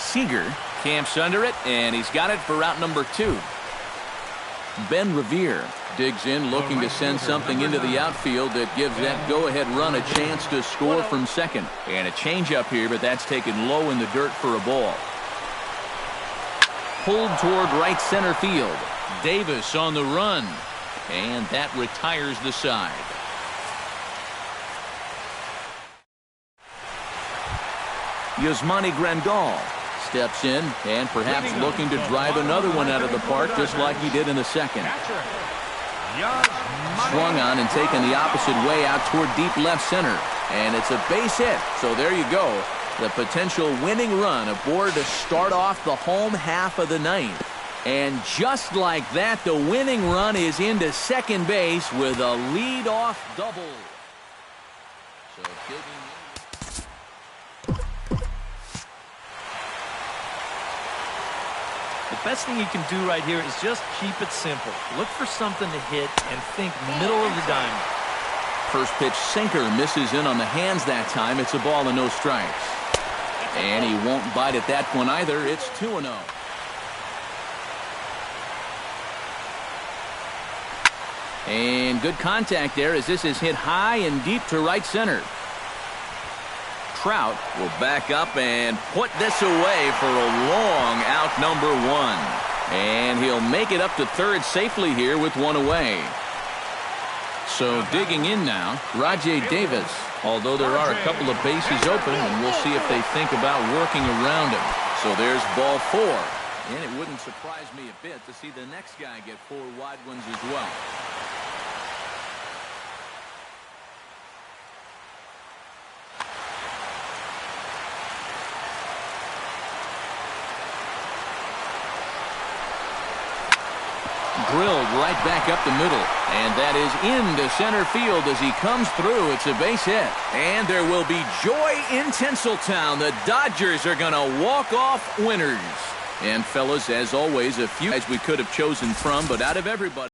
Seager camps under it, and he's got it for route number 2. Ben Revere digs in, looking to send something into the outfield that gives that go-ahead run a chance to score from second. And a changeup here, but that's taken low in the dirt for a ball. pulled toward right center field. Davis on the run. And that retires the side. Yasmani Grandal steps in and perhaps looking to drive another one out of the park just like he did in the second. Swung on and taken the opposite way out toward deep left center. And it's a base hit. So there you go. The potential winning run aboard to start off the home half of the ninth. And just like that, the winning run is into second base with a lead-off double. So digging in. The best thing you can do right here is just keep it simple. Look for something to hit and think middle of the diamond. First pitch sinker misses in on the hands that time. It's a ball and no strikes. And he won't bite at that one either. It's 2-0. And good contact there as this is hit high and deep to right center. Trout will back up and put this away for a long out number one. And he'll make it up to third safely here with one away. So digging in now, Rajay Davis. Although there are a couple of bases open, and we'll see if they think about working around him. So there's ball four. And it wouldn't surprise me a bit to see the next guy get four wide ones as well. Drilled right back up the middle. And that is into center field as he comes through. It's a base hit. And there will be joy in Tinseltown. The Dodgers are going to walk off winners. And fellas, as always, a few guys we could have chosen from, but out of everybody...